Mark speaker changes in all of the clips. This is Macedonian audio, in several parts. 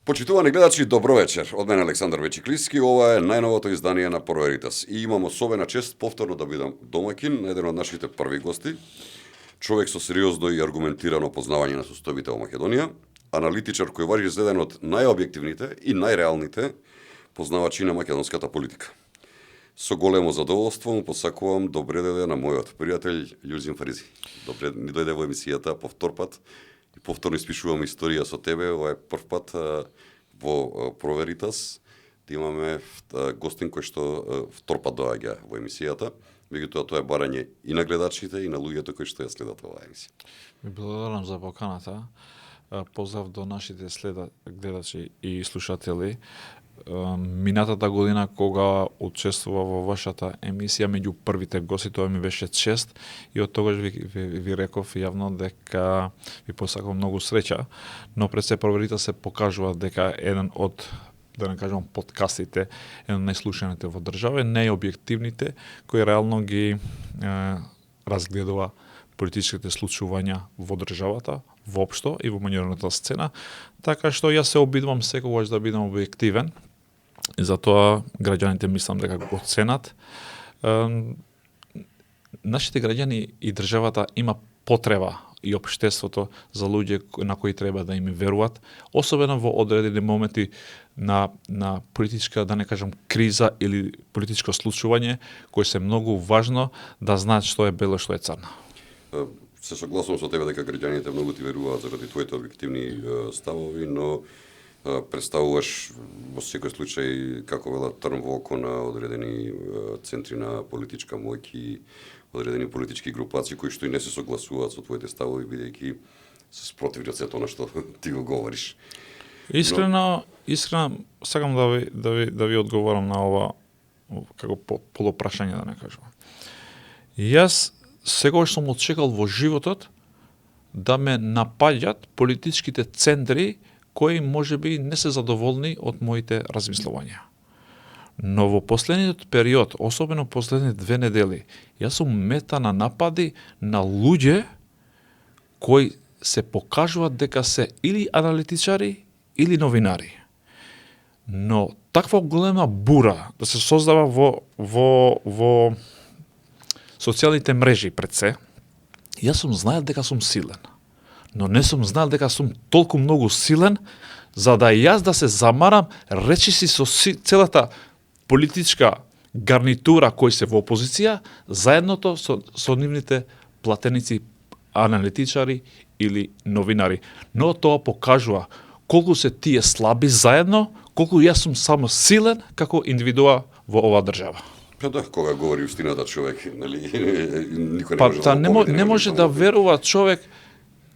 Speaker 1: Почитувани гледачи, добро вечер. Од мене Александар Вечиклиски, ова е најновото издание на Проверитас. И имам особена чест повторно да бидам домаќин на еден од нашите први гости, човек со сериозно и аргументирано познавање на состојбите во Македонија, аналитичар кој важи за еден од најобјективните и најреалните познавачи на македонската политика. Со големо задоволство му посакувам добре дојде на мојот пријател Љузин Фаризи. Добре ни дојде во емисијата по втор пат. И повторно испишувам историја со тебе, ова е прв пат во Проверитас, да имаме гостин кој што втор пат доаѓа во емисијата, меѓутоа тоа е барање и на гледачите и на луѓето кои што ја следат оваа емисија.
Speaker 2: Ви благодарам за поканата. Поздрав до нашите гледачи и слушатели. Минатата година кога учествува во вашата емисија меѓу првите гости, тоа ми беше чест и од тогаш ви реков јавно дека ви посакувам многу среќа, но пред се Проверита се покажува дека еден од, да не кажам, подкастите, еден од најслушаните во држава, најобјективните, кои реално ги разгледува политичките случувања во државата, воопшто и во меѓународната сцена, така што јас се обидувам секогаш да бидам објективен, и затоа граѓаните мислам дека го ценат. Нашите граѓани и државата има потреба и општеството за луѓе на кои треба да им веруваат, особено во одредени моменти на политичка, да не кажам, криза или политичко случување, кои се многу важно да знаат што е бело, што е црно.
Speaker 1: Се согласувам со тебе дека граѓаните многу ти веруваат заради твоите објективни ставови, но представуваш во секој случај, како велат, трн во око на одредени центри на политичка моќ и одредени политички групации кои што и не се согласуваат со твоите ставови, бидејќи се спротивни од сето она што ти го говориш.
Speaker 2: Искрено сакам да ви одговорам на ова како полупрашање, да не кажам. Јас секогаш сум очекал во животот да ме напаѓат политичките центри кои можеби не се задоволни од моите размислувања. Но во последниот период, особено последните 2 недели, јас сум мета на напади на луѓе кои се покажуваат дека се или аналитичари или новинари. Но таква голема бура да се создава во социјалните мрежи пред се, јас сум знаел дека сум силен. Но не сум знал дека сум толку многу силен за да јас да се замарам речиси со целата политичка гарнитура кои се во опозиција, заедното со нивните платеници, аналитичари или новинари. Но тоа покажува колку се тие слаби заедно, колку јас сум само силен како индивидуа во оваа држава.
Speaker 1: Па да, кога говори устината човек, нели, никој не може
Speaker 2: не може да верува човек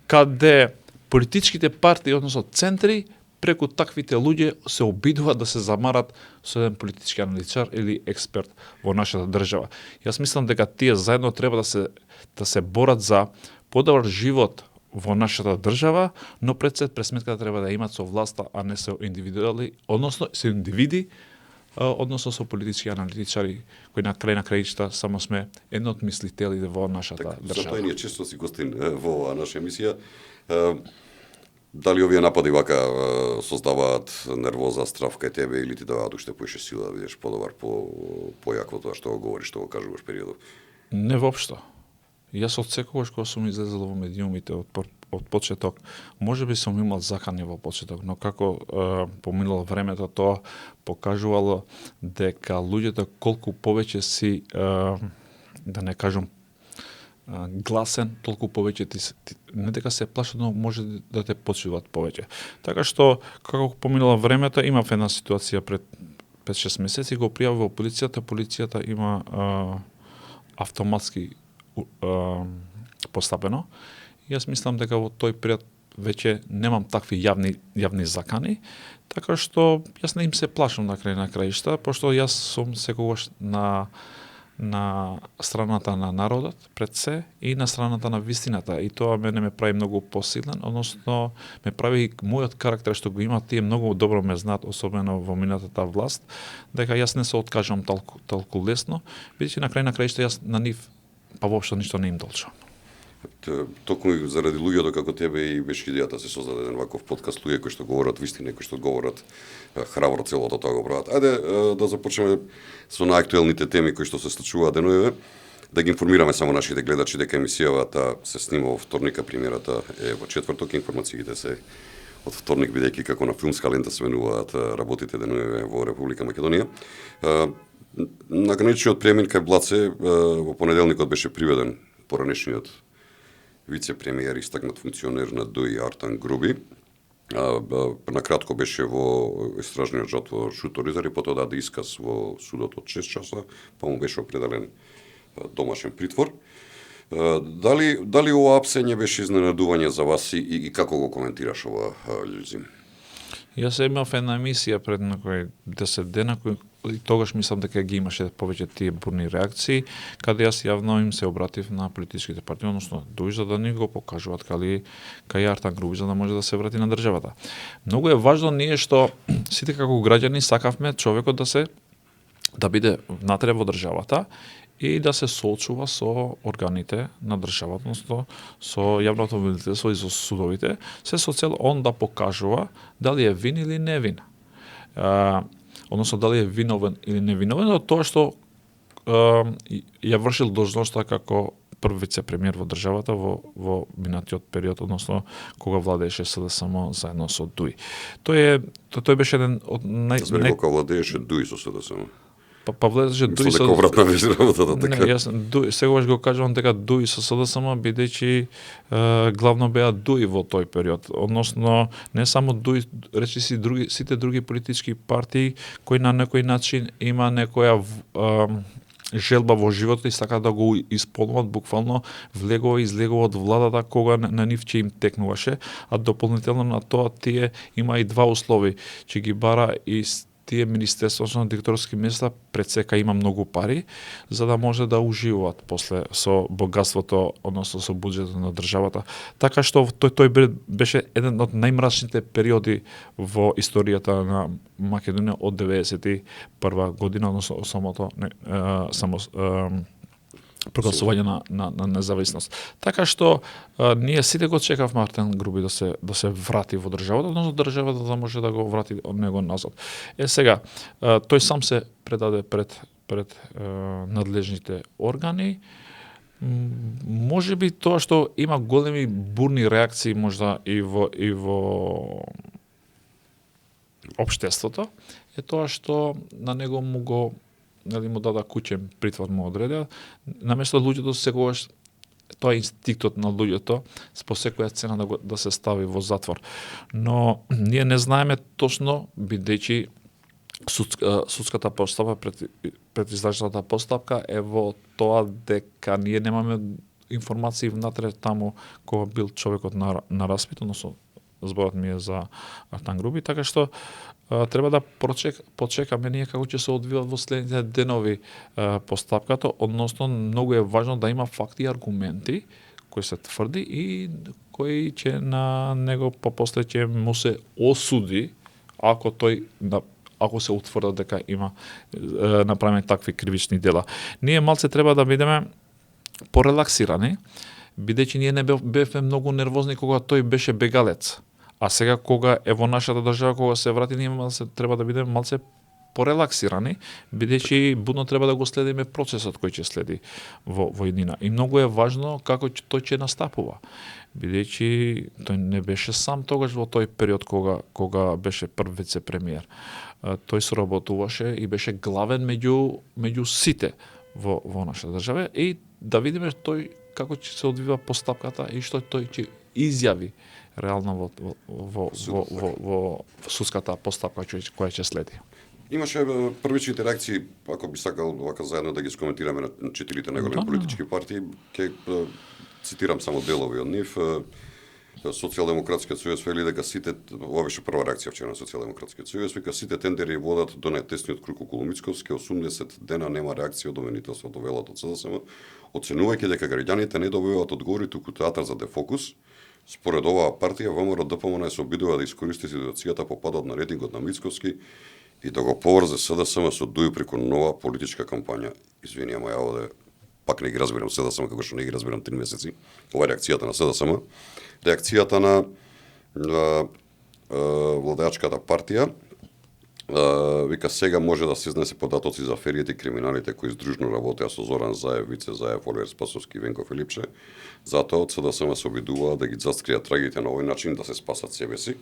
Speaker 2: каде политичките партии, односно центри, преку таквите луѓе се обидуваат да се замарат со еден политички аналитичар или експерт во нашата држава. Јас мислам дека тие заедно треба да се борат за подобар живот во нашата држава, но пред сметка треба да имат со власта, а не со индивидуали, односно со индивиди, односно со политички аналитичари, кои на крај на краишта само сме едно од мислителите во нашата држава.
Speaker 1: Затоа ние често си гостин во оваа наша емисија. Дали овие напади вака создаваат нервоза, страв кај тебе или ти даваат уште поише сила да бидеш подобар, појак во тоа што го говориш, што го кажуваш периодов?
Speaker 2: Не воопшто. Јас од секогаш кога сум излезел во медиумите од почеток, можеби сум имал закани во почеток, но како поминало времето, тоа покажувало дека луѓето колку повеќе си, да не кажам, гласен, толку повеќе не дека се плашат, но може да те почуваат повеќе. Така што, како поминало времето, имав една ситуација пред 5-6 месеци, го пријавив во полицијата има автоматски постапено. Јас мислам дека во тој период веќе немам такви јавни закани, така што јас не им се плашам на крај на краишта, пошто јас сум секогаш на страната на народот пред се и на страната на вистината, и тоа мене ме прави многу посилен, односно ме прави мојот карактер што го има, тие многу добро ме знаат, особено во минатата власт, дека јас не се откажам толку лесно, бидејќи на крај на краишта јас на нив па воопшто ништо не им должам.
Speaker 1: Токму и заради луѓето како тебе и беше идејата се создаде еден ваков подкаст, луѓе кои што говорат вистина, кои што говорат храбро целото тоа го прават. Ајде да започнеме со најактуелните теми кои што се случуваат деновиве, да ги информираме само нашите гледачи дека емисијата се снима во вторника, премиерата е во четврток, информациите се од вторник, бидејќи како на филмска лента се менуваат работите деновиве во Република Македонија. На граничниот премин кај Блаце во понеделникот беше приведен поранешниот вице-премиер, истакнат функционер на ДОИ Артан Груби. Накратко беше во истражниот затвор Шуторизар и потоа даде исказ во судот од 6 часа, па му беше определен домашен притвор. Дали ова апсење беше изненадување за вас и како го коментираш ова, Љузим?
Speaker 2: Јас имав една емисија пред некои 10 дена, и тогаш мислам дека ги имаше повеќе тие бурни реакции, каде јас јавно им се обратив на политичките партии, односно ДОИ, за да ни го покажуваат кај Артан Груби, за да може да се врати на државата. Многу е важно ние што сите како граѓани сакавме човекот да биде внатре во државата и да се соочува со органите на државата, односно со јавното обвинителство и со судовите, се со цел он да покажува дали е вин или невин. Односно дали е виновен или невиновен, од тоа што ја вршил должноста како прв вице-премиер во државата во минатиот период, односно кога владееше СДСМ заедно со ДОИ. Тој беше еден од
Speaker 1: кога владееше ДОИ со СДСМ.
Speaker 2: Па влезеше ДОИ
Speaker 1: со... Дека обратна беше работата, така?
Speaker 2: Не, јас сегогаш го кажувам дека ДОИ со СДСМ, бидејќи главно беа ДОИ во тој период. Односно, не само ДОИ, речи си сите други политички партии кои на некој начин има некоја желба во животот и сака да го исполнуваат, буквално влегува и излегува од владата кога на нив ќе им текнуваше, а дополнително на тоа тие има и два услови, че ги бара и тие министерства на директорски места пред сека има многу пари, за да може да уживаат после со богатството, односно со буџетот на државата. Така што тој беше еден од најмрачните периоди во историјата на Македонија од 91 година, односно прогласување на независност. Така што ние сите го чекавме Артан Груби да се врати во државата, односно државата да може да го врати од него назад. Сега тој сам се предаде пред надлежните органи. Можеби тоа што има големи бурни реакции можда и во општеството е тоа што на него му дада куќен притвор му одредија, наместо луѓето секогаш тоа е инстинктот на луѓето по секоја цена да се стави во затвор. Но ние не знаеме точно, бидејќи судската постапка пред излажната постапка е во тоа дека ние немаме информации внатре таму кога бил човекот на распит, односно зборот ми е за Артан Груби, така што треба да почекаме ние како ќе се одвива во следните денови постапката, односно многу е важно да има факти и аргументи кои се тврди и кои ќе на него после ќе му се осуди ако се утврдат дека има направени такви кривични дела. Ние малце треба да бидеме порелаксирани, бидејќи ние не бевме многу нервозни кога тој беше бегалец. А сега кога е во нашата држава, кога се врати, ние треба да бидеме малце порелаксирани, бидејќи будно треба да го следиме процесот кој ќе следи во иднина. И многу е важно како тој ќе настапува, бидејќи тој не беше сам тогаш во тој период кога беше прв вице-премиер. Тој соработуваше и беше главен меѓу сите во нашата држава и да видиме тој како ќе се одвива постапката и што тој ќе изјави реално во судската постапка која ќе следи.
Speaker 1: Имаше првичните реакции, ако би сакал вака заедно да ги скоментираме на 4 најголеми политички партии, ќе цитирам само делови од нив. Социјалдемократскиот сојуз вели дека сите, ова беше прва реакција вчера на Социјалдемократскиот сојуз, вика сите тендери водат до најтесниот круг околу Мицковски, 80 дена нема реакција од обвинителството велат од СДСМ, оценувајќи дека граѓаните не добиваат одговори туку театар за дефокус. Според оваа партија, ВМРО ДПМН се обидува да искористи ситуацијата по падот на рейтингот на Мицковски и да го поврзе СДСМ со ДОИ преку нова политичка кампања. Извини, ама ја овде пак не ги разбирам СДСМ како што не ги разбирам 3 месеци. Ова е реакцијата на СДСМ. Реакцијата на владеачката партија, вика сега може да се изнесе податоци за афериите и криминалите кои здружно работеа со Зоран Заев, Вице Заев, Оливер Спасовски и Венко Филипче. Затоа од СДСМ се обидуваа да ги заскријат трагите на овој начин да се спасат себе си.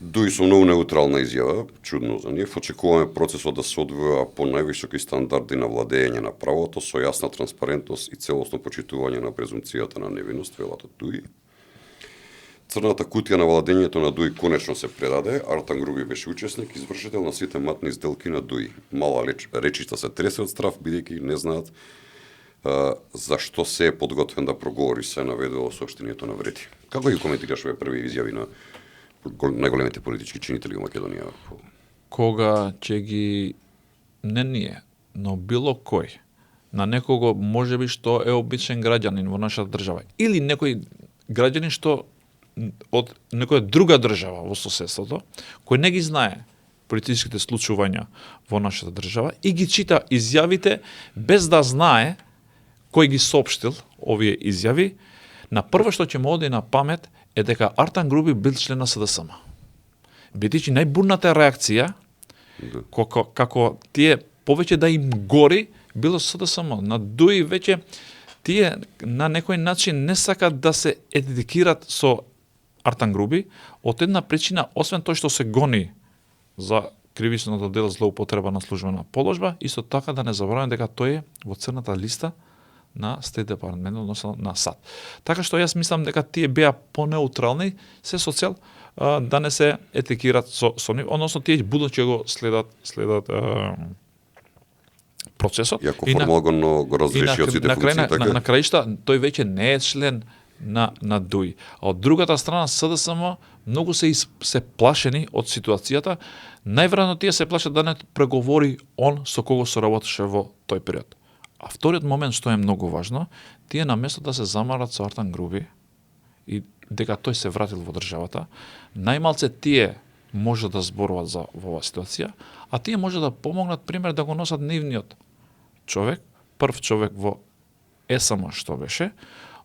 Speaker 1: Дуи со многу неутрална изјава, чудно за нив, очекуваме процесот да се одвива по највисоки стандарди на владење на правото со јасна транспарентност и целосно почитување на презумцијата на невиност, велат од Дуи. Црната кутија на владењето на Дуи конечно се предаде. Артан Груби беше учесник, извршител на сите матни сделки на Дуи. Мала речиста се тресе од страв, бидејќи не знаат зашто се е подготвен да проговори, се наведува соопштението на Врети. Како ги коментираш овие први изјави на најголемите политички чинители во Македонија?
Speaker 2: Кога ќе ги не ние, но било кој на некого можеби што е обичен граѓанин во нашата држава или некој граѓанин што од некоја друга држава во соседството, кој не ги знае политичките случувања во нашата држава и ги чита изјавите без да знае кој ги соопштил овие изјави, на прво што ќе му оди на памет е дека Артан Груби бил член на СДСМ. Бидејќи најбурната реакција, како тие повеќе да им гори, било СДСМ. На Дуи веќе тие на некој начин не сакат да се етикират со Артан Груби, од една причина, освен тој што се гони за кривичното дело злоупотреба на службена положба, исто така да не забораваме дека тој е во црната листа на Стейт Департмент, односно на САД. Така што јас мислам дека тие беа понеутрални, се со цел да не се етикират со нив, односно тие будучи го следат процесот.
Speaker 1: Иако формално го разреши од сите функции, така?
Speaker 2: На краишта, тој веќе не е член на Дуи. А од другата страна, СДСМ многу се плашени од ситуацијата. Најверојатно тие се плашат да не преговори он со кого соработеше во тој период. А вториот момент што е многу важно, тие наместо да се замарат со Артан Груби и дека тој се вратил во државата, најмалце тие може да зборуваат за оваа ситуација, а тие може да помогнат пример да го носат нивниот човек, прв човек во ЕСМ што беше,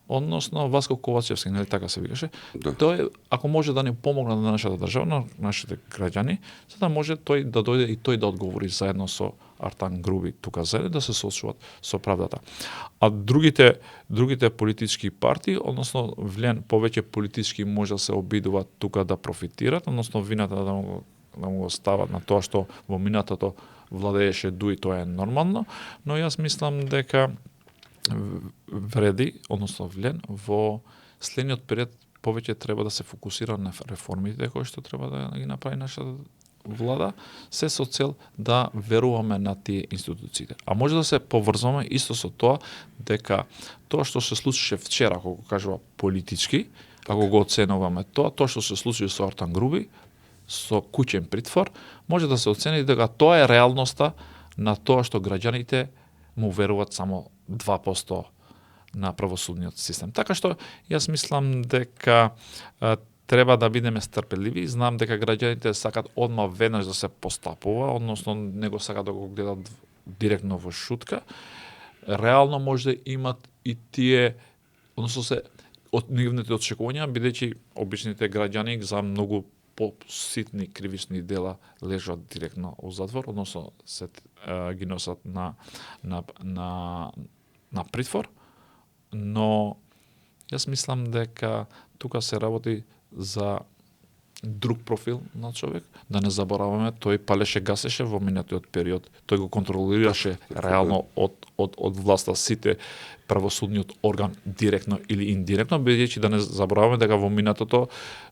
Speaker 2: односно Васко Ковачевски, нели така се викаше.
Speaker 1: Да.
Speaker 2: Тој ако може да ни помогне на нашата држава, на нашите граѓани, за да може тој да дојде и тој да одговори заедно со Артан Груби тука заедно да се соочуваат со правдата. А другите политички партии, односно влијан повеќе политички може да се обидуваат тука да профитират, односно вината да му го стават на тоа што во минатото владееше Дуи, тоа е нормално, но јас мислам дека вреди, односно влијан во следниот период повеќе треба да се фокусира на реформите кои што треба да ги направи нашата влада, се со цел да веруваме на тие институциите. А може да се поврзуваме исто со тоа дека тоа што се случише вчера, ако го кажува политички, ако го оценуваме тоа што се случи со Артан Груби, со куќен притвор, може да се оцени дека тоа е реалноста на тоа што граѓаните му веруваат само 2% на правосудниот систем. Така што јас мислам дека треба да бидеме стрпеливи. Знам дека граѓаните сакат одма веднаш да се постапува, односно не го сакат да го гледат директно во шутка. Реално може да имат и тие, односно се од нивните очекувања, бидејќи обичните граѓани за многу поситни кривични дела лежат директно во затвор, односно се ги носат на притвор, но јас мислам дека тука се работи за друг профил на човек, да не забораваме, тој палеше гасеше во минатиот период, тој го контролираше реално од власта сите правосудниот орган директно или индиректно, бидејќи да не забораваме дека во минатото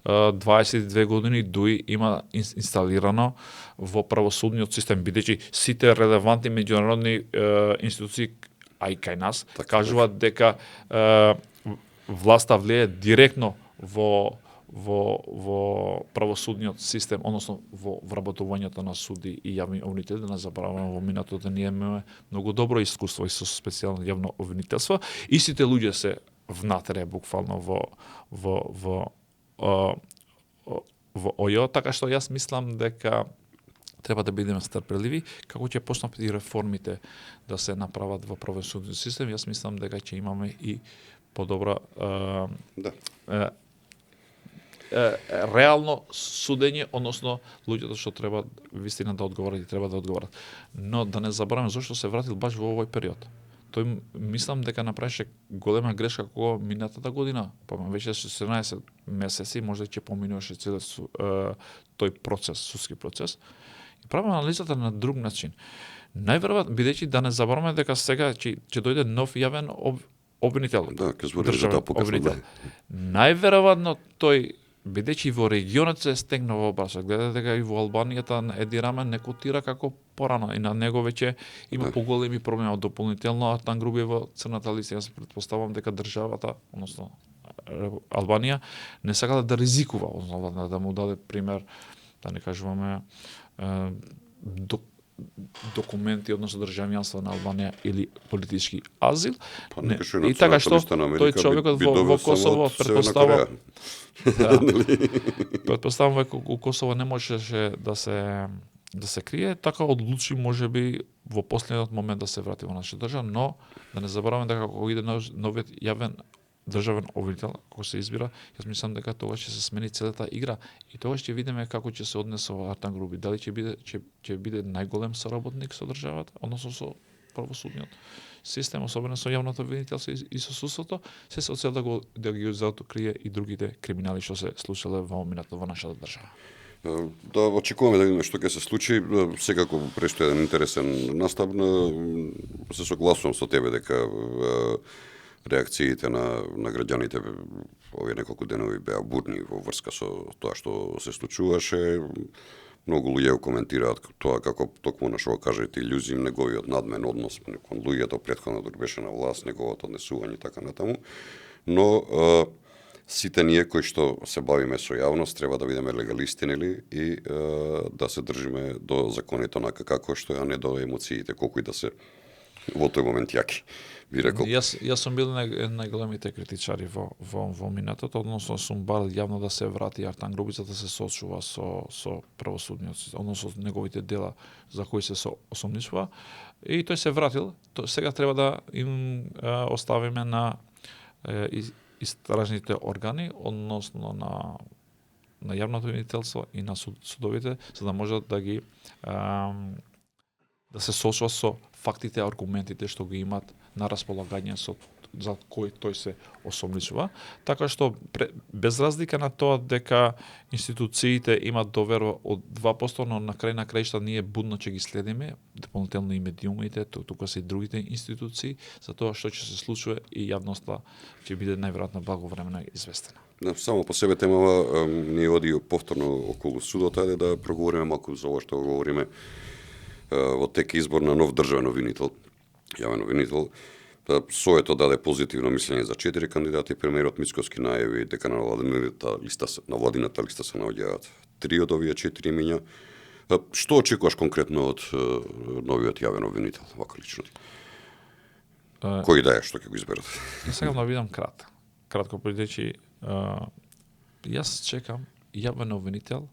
Speaker 2: 22 години Дуи има инсталирано во правосудниот систем, бидејќи сите релевантни меѓународни институции, а и кај нас, кажуваат дека власта влие директно во правосудниот систем, односно во вработувањето на суди и јавни обвинители. Да не забораваме, во минатото ние имаме многу добро искуство и со специјално јавно обвинителство. Истите луѓе се внатре буквално во ОЈО, така што јас мислам дека Треба да бидеме стрпеливи како ќе почнат и реформите да се направат во правосудниот систем. Јас мислам дека ќе имаме и подобра
Speaker 1: Да.
Speaker 2: реално судење, односно луѓето што треба вистина да одговорат и треба да одговорат. Но да не забораваме зошто се вратил баш во овој период. Тој мислам дека направише голема грешка кога минатата година, па веќе 14 месеци, може ќе поминуваше цел тој процес, судски процес. И правиме анализата на друг начин. Најверојатно, бидејќи да не забораваме дека сега ќе дојде нов јавен обвинител.
Speaker 1: Да, ќе збориме за таа покасно. Да.
Speaker 2: Најверојатно тој, бидејќи во регионот се стегнува обрасот, гледате дека и во Албанијата Еди Рама не котира како порано и на него веќе има поголеми проблеми. Дополнително Артан Груби во црната листа. Јас претпоставувам дека државата, односно Албанија, не сака да ризикува, односно да му даде пример, да не кажуваме документи, односно државјанство на Албанија или политички азил.
Speaker 1: Па,
Speaker 2: И така што тој човекот во Косово претпоставува претпоставувам дека у Косово не можеше да се крие, така одлучи можеби во последниот момент да се врати во нашата држава, но да не забораваме дека кога иде новиот јавен државен обвинител, кога се избира, јас мислам дека тогаш ќе се смени целата игра и тогаш ќе видиме како ќе се однесува Артан Груби. Дали ќе биде најголем соработник со државата, односно со правосудниот систем, особено со јавното обвинителство и со судството, се со цел да ги заоткрие и другите криминали што се случиле во минатото во нашата држава.
Speaker 1: Да очекуваме да видиме што ќе се случи. Секако престои еден интересен настап. Се согласувам со тебе дека реакциите на граѓаните овие неколку денови беа бурни во врска со тоа што се случуваше. Многу луѓе коментираат тоа како токму на што кажете илјузии, неговиот надмен однос кон луѓето претходно док беше на власт, неговото однесување и така натаму. Но сите ние кои што се бавиме со јавност треба да бидеме легалисти, нели, и да се држиме до законите онака како што е, а не до емоциите, колку и да се во тој момент јаки. Би рекол.
Speaker 2: Јас сум бил најголемите критичари во минатото, односно сум барал јавно да се врати Артан Груби за да се соочува со правосудниот систем, односно неговите дела за кои се осомничува. И тој се вратил. Сега треба да им оставиме на истражните органи, односно на јавното обвинителство и на судовите, за да можат да ги да се соочува со фактите, аргументите што ги имат на располагање за кој тој се осомничува, така што без разлика на тоа дека институциите имат доверба од 2%, но на крајшта ние будно ќе ги следиме, дополнително и медиумите, тука се и другите институции, за тоа што ќе се случува и јавноста ќе биде најверојатно благовремено известена.
Speaker 1: Да, само по себе темава ни оди повторно околу судот, ајде да проговориме малку за ова што говориме во тек избор на нов државен обвинител, јавен обвинител. СОЕ-то даде позитивно мислење за 4 кандидати, премиерот Мицкоски најави дека на владината листа се наоѓаат 3 од овие 4 имиња. Што очекуваш конкретно од новиот јавен обвинител, вака лично? Кој да е што ќе го изберат?
Speaker 2: Сакам да видам кратко бидејќи јас чекам јавен обвинител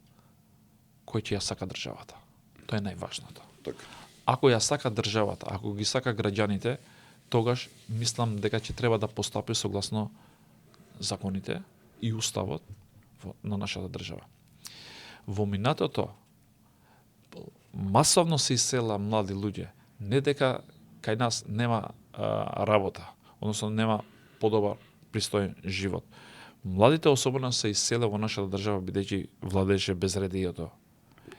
Speaker 2: кој ќе ја сака државата. Тоа е најважното.
Speaker 1: Така.
Speaker 2: Ако ја сака државата, ако ги сака граѓаните, тогаш мислам дека ќе треба да постапи согласно законите и уставот на нашата држава. Во минатото масовно се исела млади луѓе, не дека кај нас нема работа, односно нема подобар пристоен живот. Младите особено се иселе во нашата држава бидејќи владееше безредието.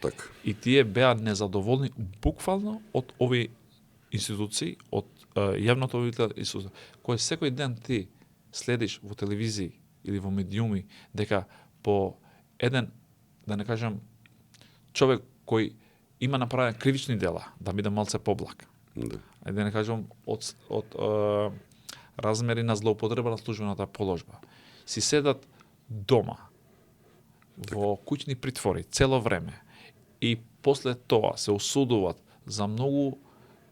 Speaker 1: Так.
Speaker 2: И тие беа незадоволни буквално од овие институции, од јавното обвинителство, кој секој ден ти следиш во телевизии или во медиуми дека по еден, да не кажам, човек кој има направен кривични дела, да биде малце поблаг.
Speaker 1: Да.
Speaker 2: Да не кажам од размери на злоупотреба на службената положба. Си седат дома во куќни притвори цело време и после тоа се осудуваат за многу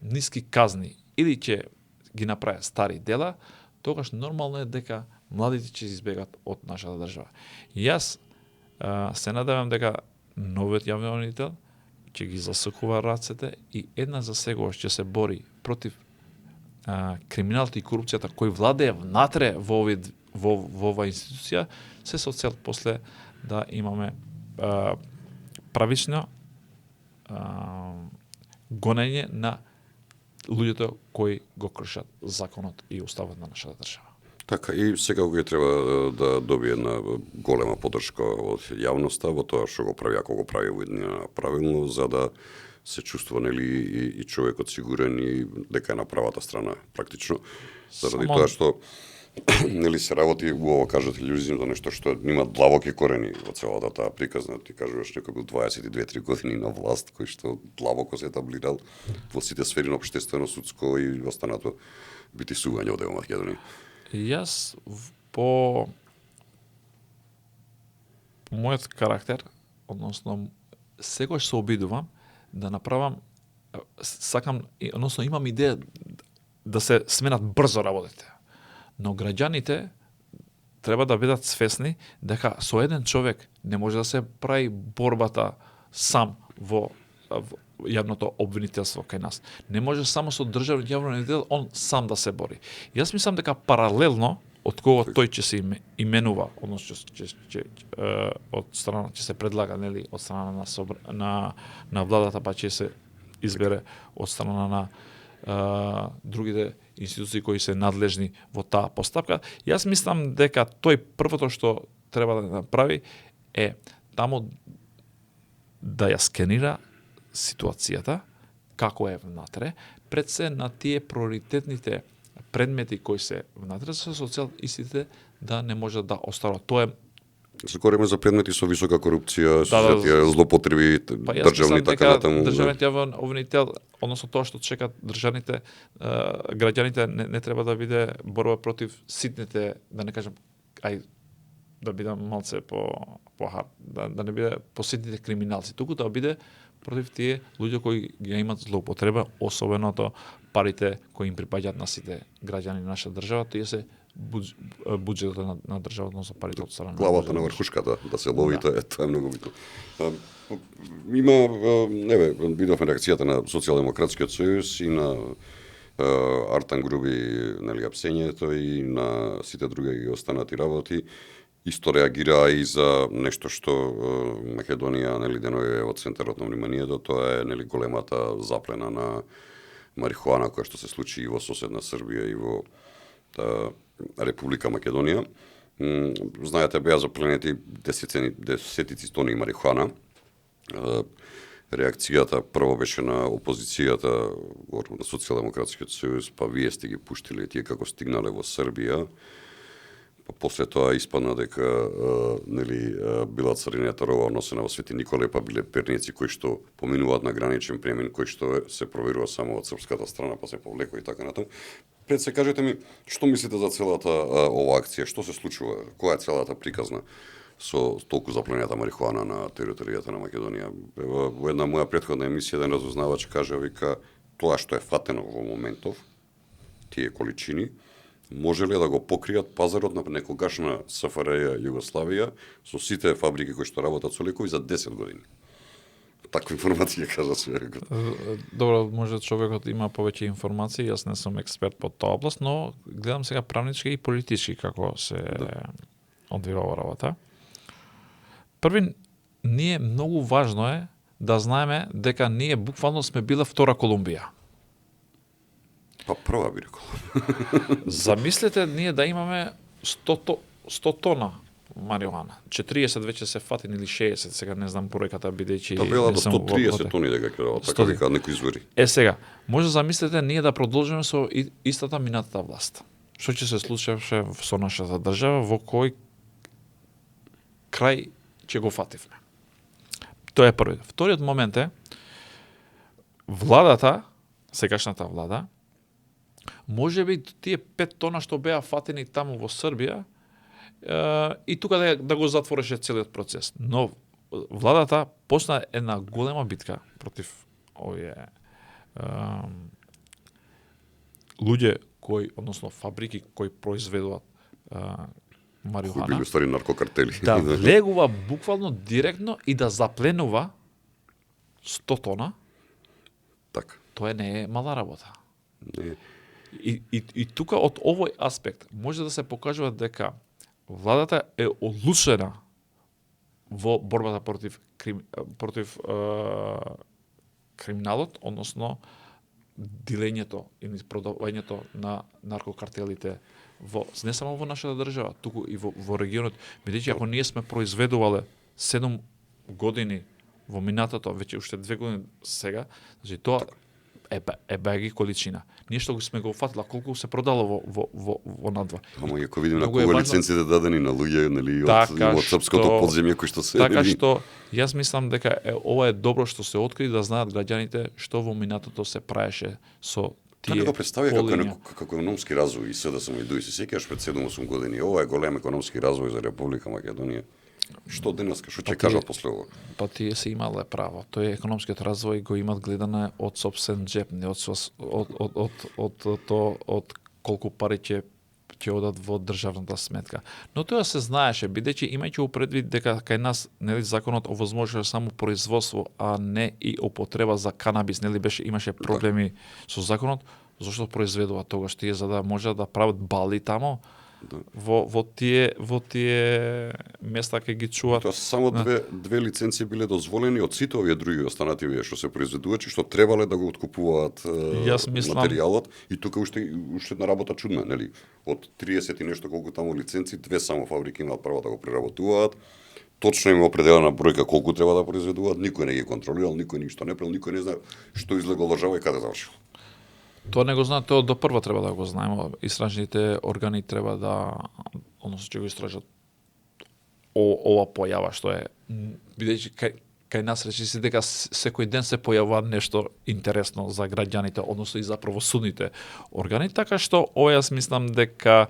Speaker 2: ниски казни или ќе ги направат стари дела, тогаш нормално е дека младите ќе избегат од нашата држава. Јас се надевам дека новиот јавен обвинител ќе ги засукува рацете и една за секогаш ќе се бори против криминалот и корупцијата кој владее внатре во оваа институција, се со цел после да имаме правично гонење на луѓето кои го кршат законот и уставот на нашата држава.
Speaker 1: Така, и секако ќе треба да добие една голема поддршка од јавноста во тоа што го прави, ако го прави во еднина правилно, за да се чувствува нели и човекот сигурен и дека е на правата страна практично. Заради тоа што нели се работи, убаво кажате луѓе за нешто што има длабоки корени во целата таа приказна. Ти кажуваш некако 22-3 години на власт кој што длабоко се етаблирал во сите сфери на општествено, судско и останато битисување од Македонија.
Speaker 2: Јас по мојот карактер, односно секогаш се обидувам да направам, сакам, односно имам идеја да се сменат брзо работите. Но граѓаните треба да бидат свесни дека со еден човек не може да се прави борбата сам во јавното обвинителство кај нас. Не може само со државниот јавен обвинител он сам да се бори. Јас мислам дека паралелно од кого тој ќе се именува, односно ќе од страна ќе се предлага, нели, од страна на владата, па ќе се избере од страна на другите институции кои се надлежни во таа постапка. Јас мислам дека тој првото што треба да направи е таму да ја скенира ситуацијата, како е внатре, пред се на тие приоритетните предмети кои се внатре, со цел истите да не може да остават. Тоа е
Speaker 1: Се говориме за предмети со висока корупција, со тие злоупотреби државни така натаму.
Speaker 2: Државниот јавен обвинител, односно тоа што чекат државните граѓаните, не треба да биде борба против ситните, да не кажам, да бидам малце по хард, да не биде по ситните криминалци, туку да биде против тие луѓе кои ги имат злоупотреба, особеното парите кои им припаѓаат на сите граѓани на нашата држава, тие се буџетот на државата за парите од страна.
Speaker 1: Главата на врхушката да се лови, тоа е многу битно. Има, видовме реакцијата на Социјалдемократскиот сојуз и на Артан Груби, нели, апсењето и на сите други останати работи. Исто реагира и за нешто што Македонија, нели, денови е во центарот на вниманието, тоа е, нели, големата заплена на марихуана која што се случи и во соседна Србија и во Република Македонија. Знаете, беа запленети десетици тони марихуана. Реакцијата прво беше на опозицијата, на Социјалдемократскиот сојуз, па вие сте ги пуштиле тие како стигнале во Србија. Па после тоа испадна дека нели била царината рова носена во Свети Николај, па биле перници кои што поминуваат на граничен премин, кои што се проверува само од српската страна, па се повлекува и така натаму. Пред се кажете ми, што мислите за целата ова акција, што се случува, која е целата приказна со толку заплената марихуана на територијата на Македонија? Во една моја претходна емисија еден разузнавач кажа, вика, тоа што е фатено во моментов, тие количини, може ли да го покријат пазарот на некогашна СФРЈ Југославија со сите фабрики кои што работат со лекови за 10 години? Таква информација кажа се.
Speaker 2: Добро, може човекот има повеќе информации, јас не сум експерт по таа област, но гледам сега правнички и политички како се одвива работа. Први, ние многу важно е да знаеме дека ние буквално сме биле втора Колумбија.
Speaker 1: Па прва би рекол.
Speaker 2: Замислете ние да имаме 100 тона марихуана. 40 веќе се фатени или 60, сега не знам бројката бидејќи
Speaker 1: Та бела до 130 тони дека ќе така вика некои извори.
Speaker 2: Сега, може замислете ние да продолжиме со истата минатата власт. Што ќе се случеше со нашата држава, во кој крај ќе го фативме. Тоа е првиот. Вториот момент е владата, сегашната влада, може би тие 5 тона што беа фатени таму во Србија и тука да го затвореше целиот процес. Но владата почна една голема битка против овие луѓе кои, односно фабрики кои произведуваат марихуана.
Speaker 1: Кои били стари наркокартели.
Speaker 2: Да влегува буквално директно и да запленува 100 тона,
Speaker 1: Така.
Speaker 2: тоа не е мала работа.
Speaker 1: Не.
Speaker 2: И тука од овој аспект може да се покажува дека владата е одлучена во борбата против криминалот, односно дилењето или продавањето на наркокартелите не само во нашата држава, туку и во регионот. Бидејќи ако ние сме произведувале 7 години во минатото, веќе уште 2 години сега, значи тоа е беги количина. Ние што сме го фатила, колку се продало во надва.
Speaker 1: Ама ако видим на
Speaker 2: Многу е
Speaker 1: кога
Speaker 2: важно-
Speaker 1: лиценците дадени на луѓе, нели,
Speaker 2: Така
Speaker 1: од српското
Speaker 2: што-
Speaker 1: подземје кои што се
Speaker 2: Така
Speaker 1: нели,
Speaker 2: што јас мислам дека ова е добро што се откри да знаат граѓаните што во минатото се праеше со
Speaker 1: Тоа
Speaker 2: тие
Speaker 1: не го представи како
Speaker 2: полиња.
Speaker 1: како економски развој и се да само и дуи се сеќаш пред 7-8 години. Ова е голем економски развој за Република Македонија. Што денеска, што ќе кажат после ова?
Speaker 2: Па тие се имале право. Тој економскиот развој го имат гледане од сопствен джеб, не од колку пари ќе одат во државната сметка. Но тоа се знаеше, бидејќи имајќи у предвид дека кај нас нели законот овозможува само производство, а не и употреба за канабис, нели имаше проблеми со законот, зашто произведува тогаш тие за да може да прават бали тамо. Во тие места ќе ги чуваат.
Speaker 1: Тоа само две лиценци биле дозволени од сите овие други останативија што се произведувачи, што требале да го откупуваат
Speaker 2: Јас мислам-
Speaker 1: материјалот и тука уште една работа чудна, нели? Од 30 и нешто колку таму лиценци, две само фабрики имаат право да го преработуваат. Точно им е определена бројка колку треба да произведуваат, никој не ги контролирал, никој ништо не правил, никој не знае што излегло држава и каде завршил.
Speaker 2: Тоа не го знаат, тоа до прва треба да го знаеме. Истражните органи треба да, односно ќе го истражат ова појава што е, бидејќи кај нас речи се дека секој ден се појавува нешто интересно за граѓаните, односно и за правосудните органи, така што ова јас мислам дека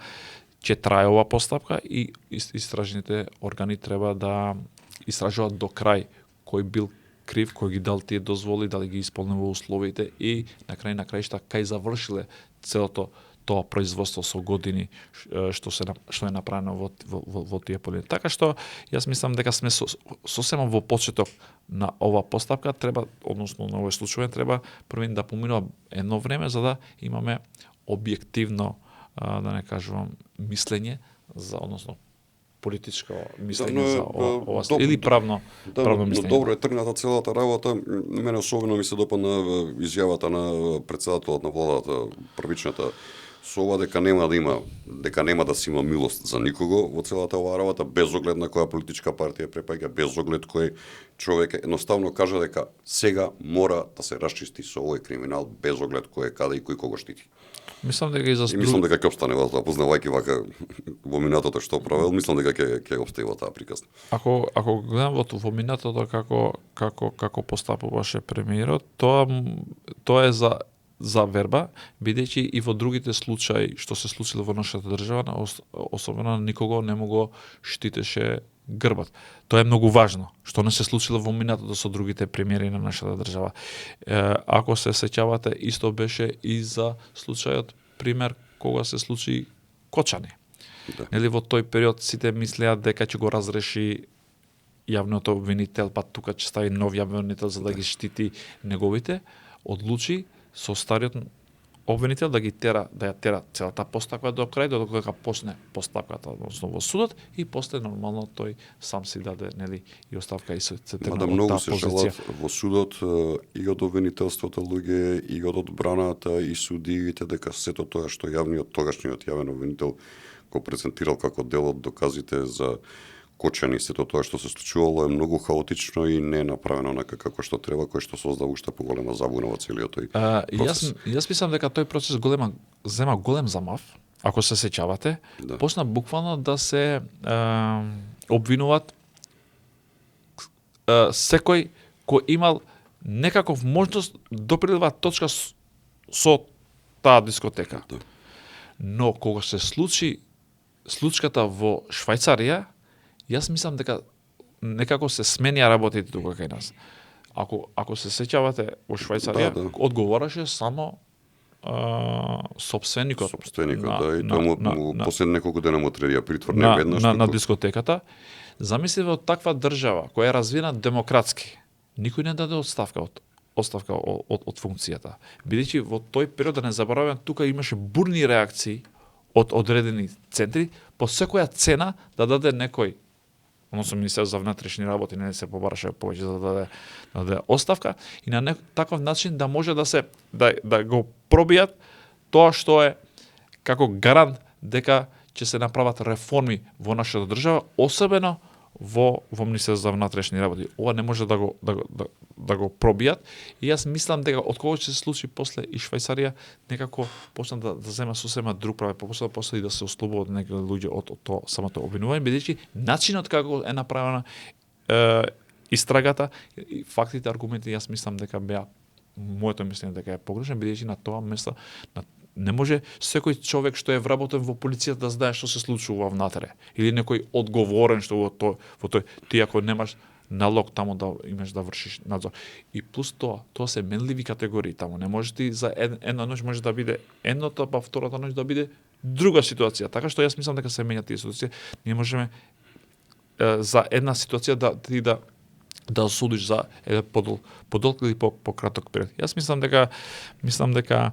Speaker 2: ќе трае ова постапка и истражните органи треба да истражуваат до крај кој бил крив, кој ги дал тие дозволи, дали ги исполнува условите и на крајшта кај завршиле целото тоа производство со години што е направено во тие полиња. Така што јас мислам дека сме сосема во почеток на ова постапка, треба, односно на овој случај треба првин да поминува едно време за да имаме објективно, да не кажувам, мислење за, односно политичко мислење за ова или правно мислење.
Speaker 1: Но добро е тргната целата работа. Мене особено ми се допадна изјавата на претседателот на владата, првичната, со ова дека нема да се има милост за никого во целата оваа работа, без оглед на која политичка партија препаѓа, без оглед кој човек едноставно кажа дека сега мора да се расчисти со овој криминал, без оглед кој е каде и кој кого штити.
Speaker 2: Мислам дека и за
Speaker 1: И мислам дека ќе опстане во тоа, познавајќи вака во минатото што правил, мислам дека ќе опстане во таа приказна.
Speaker 2: Ако гледам во минатото како постапуваше премиерот, тоа е за верба, бидејќи и во другите случаи што се случило во нашата држава, особено никого не му го штитеше грбот. Тоа е многу важно, што не се случило во минатото со другите премиери на нашата држава. Ако се сеќавате, исто беше и за случајот, пример, кога се случи Кочани.
Speaker 1: Да.
Speaker 2: Нели во тој период сите мислеа дека ќе го разреши јавниот обвинител, па тука ќе стави нов јавен обвинител за да ги штити неговите, одлучи со стариот обвинител да ја тера целата постапка до крај, докога почне постапката, односно во судот, и после нормално тој сам си даде, нели, и оставка и се тргна
Speaker 1: Мада
Speaker 2: од
Speaker 1: многу
Speaker 2: таа
Speaker 1: се
Speaker 2: позиција.
Speaker 1: жалат во судот и од обвинителството луѓе, и од одбраната, и судиите, дека сето тоа што тогашниот јавен обвинител го презентирал како дел од доказите за Кочани, сето тоа што се случувало е многу хаотично и не е направено онака како што треба, кој што создава уште поголема забуна во целиот тој процес.
Speaker 2: Јас мислам дека тој процес зема голем замав, ако се сеќавате,
Speaker 1: Да.
Speaker 2: почна буквално да се обвинуваат секој кој имал некаков можност доприлива точка со таа дискотека.
Speaker 1: Да.
Speaker 2: Но кога се случи случката во Швајцарија, јас мислам дека некако се сменија работите тука кај нас. Ако се сеќавате во Швајцарија,
Speaker 1: Да.
Speaker 2: одговораше само сопственикот.
Speaker 1: И тоа му после неколку дена му отредија притвор, не веднаш.
Speaker 2: На дискотеката. Замислите од таква држава која е развиена демократски, никој не даде оставка од функцијата. Бидејќи во тој период, да не забораваме, тука имаше бурни реакции од одредени центри, по секоја цена да даде некој, односно Министерство за внатрешни работи, не се побараше повеќе да даде оставка, и на таков начин да може да го пробијат тоа што е како гарант дека ќе се направат реформи во нашата држава, особено во Министерство за внатрешни работи. Ова не може да го пробијат, и јас мислам дека откога ќе се случи после и Швајцарија, некако почна да зема сосема друг прави, после и да се ослободат некои луѓе од тоа самото обвинување, бидејќи начинот како е направена истрагата, фактите, аргументи, јас мислам дека беа, моето мислење дека е погрешно, бидејќи на тоа место не може секој човек што е вработен во полицијата да знае што се случува внатре, или некој одговорен што во тој ти ако немаш налог таму да имаш да вршиш надзор. И плюс тоа се менливи категории таму. Не може ти за една ноќ може да биде едното, па втората ноќ да биде друга ситуација. Така што јас мислам дека се менјат тие ситуации. Ние можеме за една ситуација да осудиш за подолг или пократок период. Јас мислам дека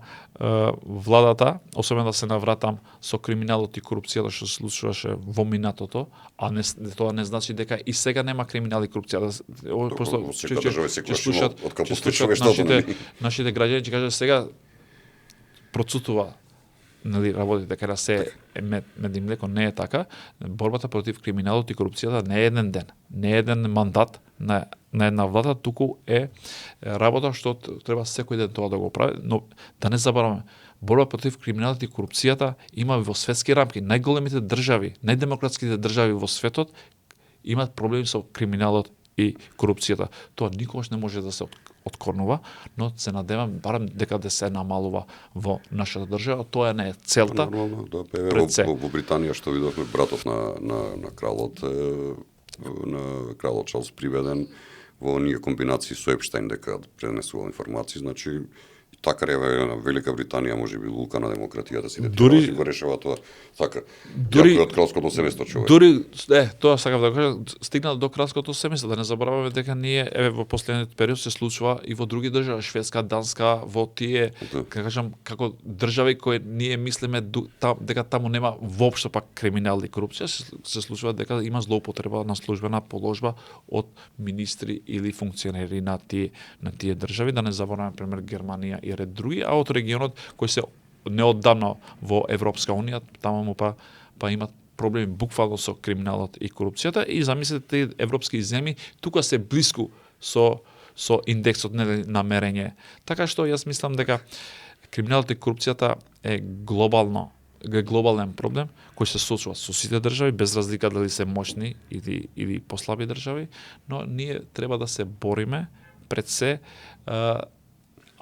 Speaker 2: владата, особено да се навратам со криминалот и корупцијата што се случуваше во минатото, а тоа не значи дека и сега нема криминал и корупција. Просто нашите граѓани ќе кажат сега процутува, нели, работите каде се мед и млеко, не е така. Борбата против криминалот и корупцијата не е еден ден, не е еден мандат на една влада, туку е работа што треба секој ден тоа да го прави, но да не забораваме, борба против криминалот и корупцијата има во светски рамки. Најголемите држави, најдемократските држави во светот имаат проблеми со криминалот и корупцијата. Тоа никогаш не може да се откорнува, но се надевам барем дека да се намалува во нашата држава. Тоа не е целта.
Speaker 1: Нормално, да, во Британија што видовме братот на кралот, на кралот Чарлс приведен во оние комбинации со Епштайн дека пренесувал информации, значи така на Велика Британија можеби лука на демократијата си дури го решава тоа така. Дури од кралското семејство човек.
Speaker 2: Дури тоа сакав да кажам, стигнал до кралското семејство, да не забораваме дека ние во последниот период се случува и во други држави, Шведска, Данска, во тие, кажам, како држави кои ние мислиме дека таму нема воопшто пак криминал и корупција, се случува дека има злоупотреба на службена положба од министри или функционери на тие држави, да не забораваме пример Германија и ред други, а од регионот кој се неодамно во Европска унија, таму па имат проблеми буквално со криминалот и корупцијата, и замислете тие европски земји тука се блиску со индексот на мерење. Така што јас мислам дека криминалот и корупцијата е глобален проблем кој се соочува со сите држави без разлика дали се моćни или послаби држави, но ние треба да се бориме пред се,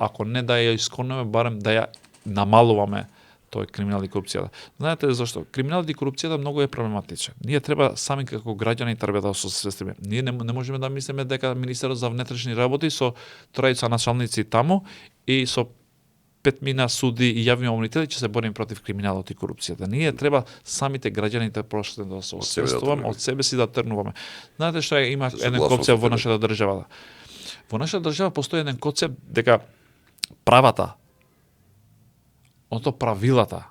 Speaker 2: ако не да ја искорнеме, барем да ја намалуваме тој криминал и корупцијата. Знаете зашто? Криминалот и корупцијата многу е проблематичен. Ние треба сами како граѓани треба да се освестиме. Ние не можеме да мислиме дека Министерот за внатрешни работи со тројца началници таму и со 5 суди и јавни омонители ќе се борим против криминалот и корупцијата. Ние треба самите граѓани да се освестуваме, од себе си да тргнуваме. Знаете што има еден концепт во нашата држава? Во нашата држава постои еден концепт дека правата, правилата,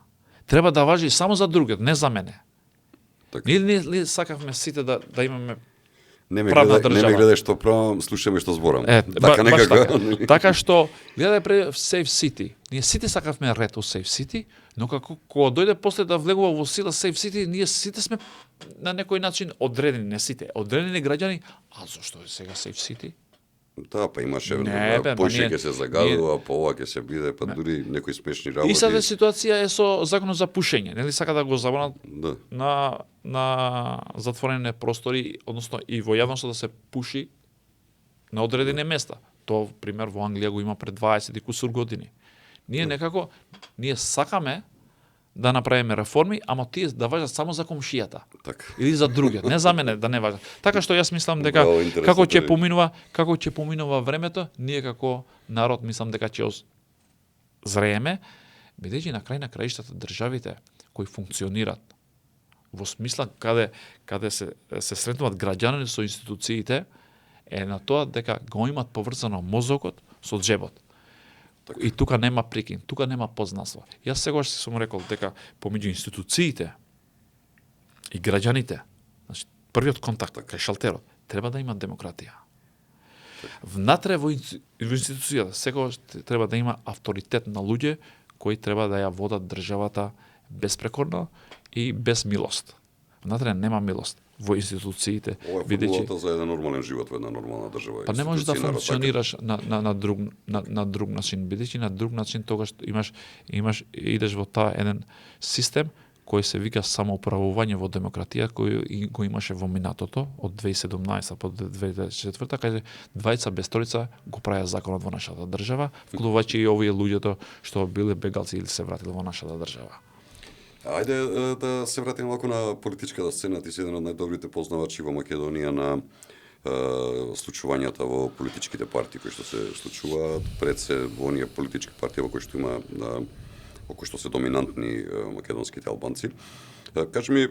Speaker 2: треба да важи само за другиот, не за мене.
Speaker 1: Така.
Speaker 2: Ние сакавме сите да имаме
Speaker 1: Не ме гледај што правам, слушаме што зборам. Така некако.
Speaker 2: Така што гледај пред Safe City. Ние сите сакавме ред во Safe City, но кога дојде после да влегува во сила Safe City, ние сите сме на некој начин одредени, не сите, одредени граѓани, а зошто е сега Safe City?
Speaker 1: Да, па имаше поише ќе се загадува, па ова ќе се биде, па дури некои смешни работи.
Speaker 2: И сада ситуација е со законот за пушење, нели сака да го забранат на затворени простори, односно и во јавноста да се пуши на одредени места. Тоа пример во Англија го има пред 20 и кусур години. Ние некако сакаме да направиме реформи, ама тие да важат само за комшијата.
Speaker 1: Така.
Speaker 2: Или за другиот, не за мене да не важат. Така што јас мислам дека како ќе поминува времето, ние како народ мислам дека ќе зрееме, бидејќи на крај на краиштата државите кои функционираат во смисла каде се сретнуваат граѓани со институциите, е на тоа дека го имат поврзано мозокот со џебот. И тука нема прикин, тука нема познанство. Јас сегаш сум рекол дека помеѓу институциите и граѓаните, значи првиот контакт кај шалтерот треба да има демократија. Внатре во институцијата секогаш треба да има авторитет на луѓе кои треба да ја водат државата безпрекорно и без милост. Внатре нема милост во институциите,
Speaker 1: Ова е формулата за еден нормален живот во една нормална држава.
Speaker 2: Па не можеш да функционираш на друг начин, бидејќи на друг начин тогаш идеш во таа еден систем кој се вика самоуправување во демократија, кој го имаше во минатото од 2017 по 2004, каде двајца без тројца го правеа законот во нашата држава, вклучувајќи и овие луѓето што биле бегалци или се вратиле во нашата држава.
Speaker 1: Ајде да се вратиме малку на политичката сцена. Ти си еден од најдобрите познавачи во Македонија на случувањата во политичките партии кои што се случуваат, пред се во оние политички партии во кои што има кои што се доминантни македонските албанци. Кажи ми,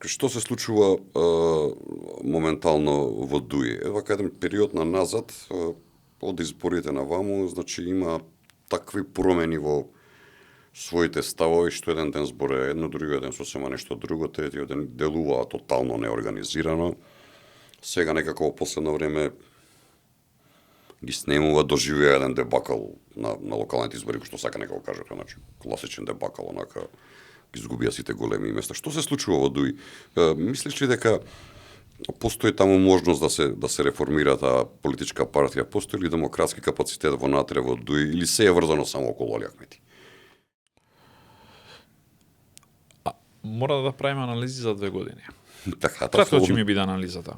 Speaker 1: што се случува моментално во Дуи? Ева еден период на назад, од изборите на ваму, значи има такви промени во своите ставови, што еден ден зборе едно, другиот ден сосема нешто друго, третиот ден делуваа тотално неорганизирано. Сега некако во последно време ги снемува, доживеа еден дебакал на локалните избори, што сака некако кажете, значи класичен дебакал, онака ги изгубија сите големи места. Што се случува во Дуи? Мислиш ли дека постои таму можност да се реформира таа политичка партија? Постои ли демократски капацитет во натре во Дуи или се е врзано само околу Али Ахмети?
Speaker 2: Мора да правиме анализи за 2 години.
Speaker 1: Така,
Speaker 2: Кратко ќе ми биде анализата.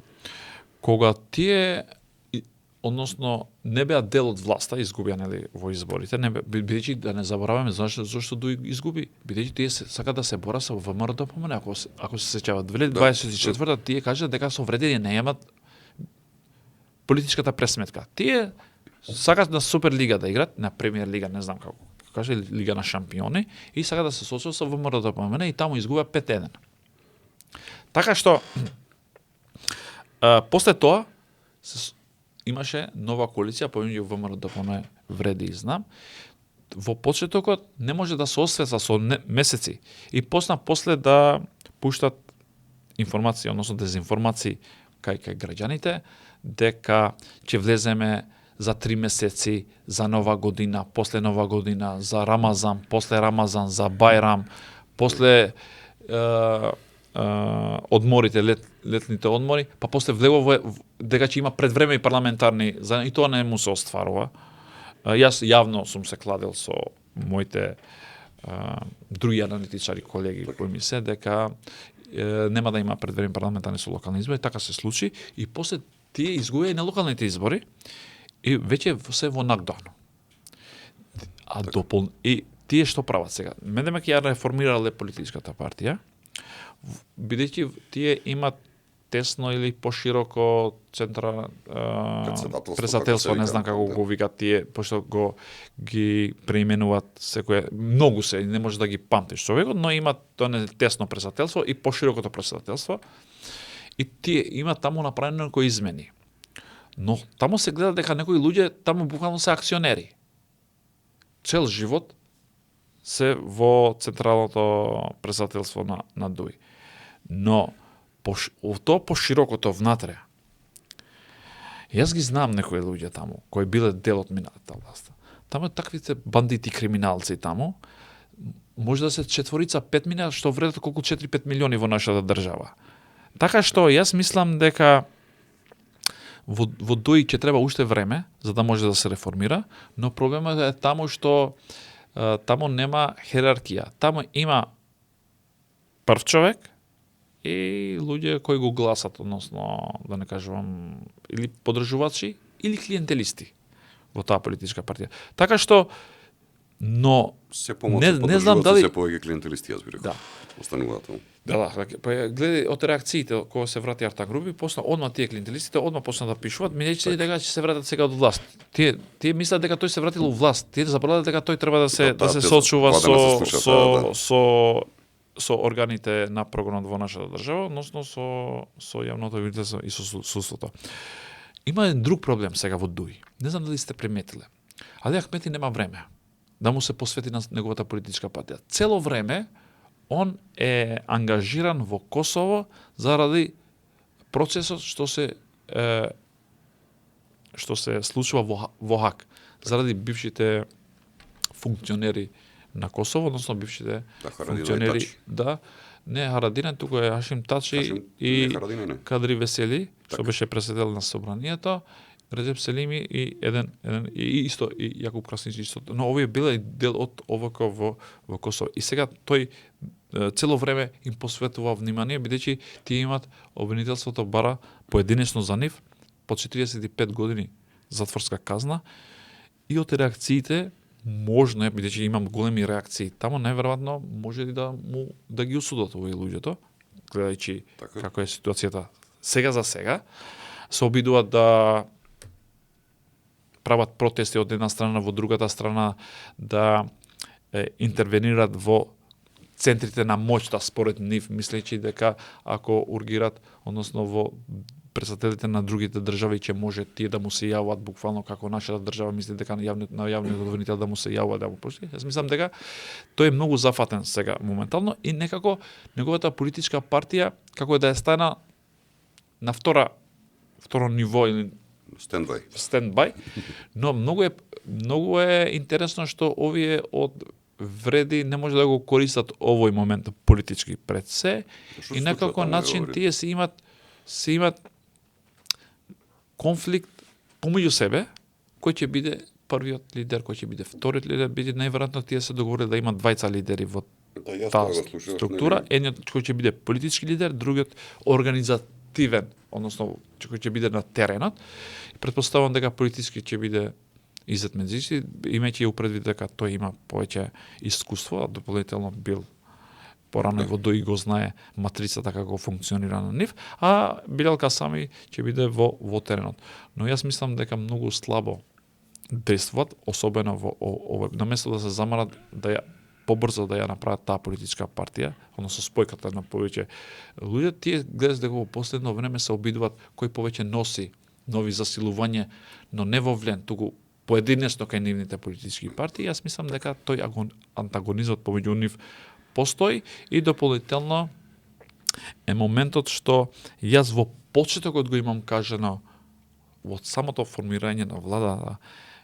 Speaker 2: Кога тие односно не беа дел од власта, изгубија нели во изборите, бидејќи да не забораваме зашто Дуи изгуби, бидејќи тие сака да се бора со ВМРО ДПМН, ако се сеќават 2024 тие кажат дека со вредени не имаат политичката пресметка. Тие сакат на Суперлига да играат, на Премиер лига, не знам како каже, Лига на шампиони, и сака да се сочат со ВМРО ДПМН и таму изгубија 5-1. Така што после тоа имаше нова коалиција помеѓу ВМРО ДПМН, Вреди и Знам. Во почетокот не може да се осветла со месеци и после да пуштат информации, односно дезинформации кај граѓаните дека ќе влеземе за 3 месеци, за нова година, после нова година, за Рамазан, после Рамазан, за Бајрам, после одморите, летните одмори, па после влегува дека ќе има предвреме и парламентарни, и тоа не му се остварува. Јас јавно сум се кладел со моите други аналитичари, колеги кои ми се дека нема да има предвреме парламентарни со локални избори, така се случи и после тие изгубија и на локалните избори и веќе се во нокдаун. И тие што прават сега? Мене ќе ја реформирале политичката партија, бидејќи тие имат тесно или пошироко председателство, не знам како го викат тие, пошто ги преименуваат секој, многу се, не може да ги памтиш човекот, но имат тоа тесно председателство и поширокото председателство. И тие имат таму направено некои измени. Но таму се гледа дека некои луѓе таму буквално се акционери. Цел живот се во централното председателство на Дуи. Но тоа поширокото внатре. Јас ги знам некои луѓе таму кои биле дел од минатата власт. Таму таквите бандити, криминалци таму може да се 4-5 милиона што вредат колку 4-5 милиони во нашата држава. Така што јас мислам дека во Дуи ќе треба уште време за да може да се реформира, но проблемот е таму што таму нема хиерархија. Таму има прв човек и луѓе кои го гласат, односно, да не кажувам, или подржувачи, или клиентелисти во таа политичка партија. Така што, но не знам дали
Speaker 1: се повеќе клиентелисти, јас би рекол.
Speaker 2: Да.
Speaker 1: Остануваат таму.
Speaker 2: Да, па гледај од реакциите кога се врати Арта групи, после одма тие клиентелистите одма почна да пишуваат, мислејќи дека ќе се вратат сега од власт. Тие мислат дека тој се вратил во власт. Тие забораваат дека тој треба да се сочува со со органите на прогонот во нашата држава, односно со јавното обвинителство и со судството. Има еден друг проблем сега во ДУИ. Не знам дали сте приметиле. Али Ахмети нема време да му се посвети на неговата политичка партија. Цело време он е ангажиран во Косово заради процесот што се случува во Хаг, заради бившите функционери на Косово, односно бившите функционери, не Харадина, туку е Хашим Тачи и Кадри Весели, што беше председател на собранието, Реджеп Селими и еден и исто и Јакуп Краснич исто. Но овие биле дел од ОВК во Косово. И сега тој цело време им посветува внимание, бидејќи тие имат обвинителството бара поединечно за нив по 45 години затворска казна и од реакциите можно е, бидејќи имам големи реакции таму, најверојатно може и да ги осудат овие луѓето, гледајќи како е ситуацијата сега за сега, се обидуваат да прават протести од една страна во другата страна, да интервенират во центрите на моќта според нив, мислејќи дека ако ургират, односно во председателите на другите држави ќе може тие да му се јават буквално како нашата држава мисли дека на јавниот обвинител да му се јавува да му пушти. Јас мислам дека тој е многу зафатен сега моментално и некако неговата политичка партија како да е стана на второ ниво или стендбај, но многу е интересно што овие од вреди не може да го користат овој момент политички пред се и некако начин тие се имат конфликт помеѓу себе, кој ќе биде првиот лидер, кој ќе биде вториот лидер, биде најверојатно тие се договориле да имат двајца лидери во таа структура, едниот кој ќе биде политички лидер, другиот организативен, односно кој ќе биде на теренот. Претпоставувам дека политички ќе биде Изет Меджидски, имајќи упредвид дека тој има повеќе искуство, а дополнително бил порано во ДОИ го знае матрицата како функционира на нив, а Билал Касами ќе биде во теренот. Но јас мислам дека многу слабо действуваат, особено во овој, наместо да се замарат побрзо да ја направат таа политичка партија, односно спојката на повеќе луѓе, тие гледаш дека во последно време се обидуваат кој повеќе носи нови засилување, но не во влен, туку поединечно кај нивните политички партии. Јас мислам дека тој антагонизмот помеѓу нив постои и дополнително е моментот што јас во почетокот го имам кажано во самото формирање на владата,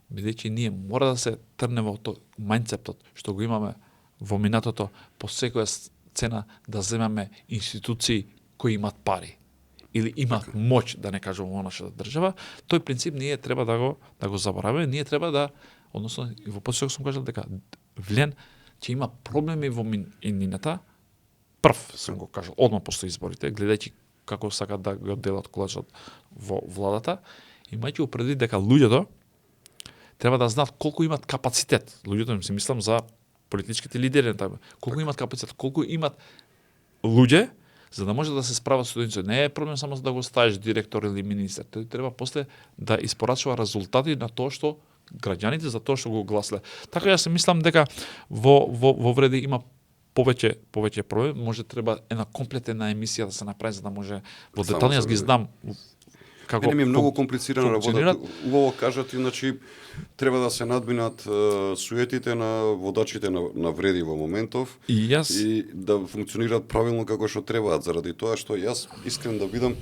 Speaker 2: бидејќи ние мора да се трне во тој мајндсетот што го имаме во минатото по секоја цена да земеме институции кои имат пари или имат моќ, да не кажам во нашата држава, тој принцип ние треба да го забораваме, ние треба да, односно во почеток сум кажал дека влен ќе има проблеми во минината, сум го кажал, одма после изборите, гледајќи како сакат да го делат колачот во владата, имајќи предвид дека луѓето треба да знаат колку имат капацитет. Луѓето, си мислам за политичките лидери, колку имат капацитет, колку имат луѓе, за да може да се справат со тоа. Не е проблем само да го ставиш директор или министер. Тој треба после да испорачува резултати на тоа што граѓаните за тоа што го гласле. Така јас мислам дека во вреди има повеќе проблем, може треба една комплетна емисија да се направи за да може во детали јас ги знам како
Speaker 1: ми е многу комплицирана работа. Убаво кажати, значи треба да се надминат суетите на водачите на вреди во моментов и да функционираат правилно како што требаат, заради тоа што јас искрен да видам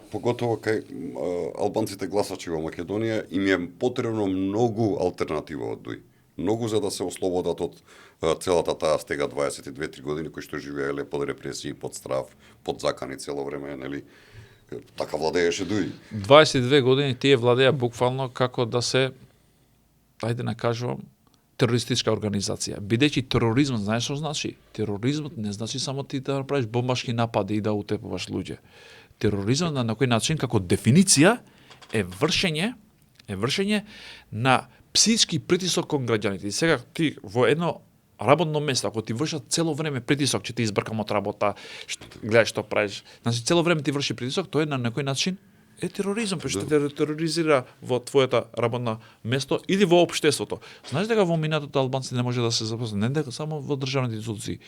Speaker 1: поготово кај албанците гласачи во Македонија им е потребно многу алтернатива од ДУИ. Многу за да се ослободат од целата таа стега 22-3 години кои што живееле под репресии, под страв, под закани цело време, нели? Така владееше ДУИ.
Speaker 2: 22 години тие владеа буквално како да се, ајде да кажувам, терористичка организација. Бидејќи тероризмот, знаеш што значи? Тероризмот не значи само ти да направиш бомбашки напади и да утепуваш луѓе. Тероризмот на некој начин како дефиниција е вршење на психички притисок кон граѓаните. И сега ти во едно работно место, ако ти вршат цело време притисок, ќе ти избркам од работа, гледај што правиш. Значи цело време ти врши притисок, тоа е на некој начин е тероризам, што те тероризира во твојата работна место или во општеството. Знаеш дека во минатото албанци не може да се запослат, не дека само во државните институции.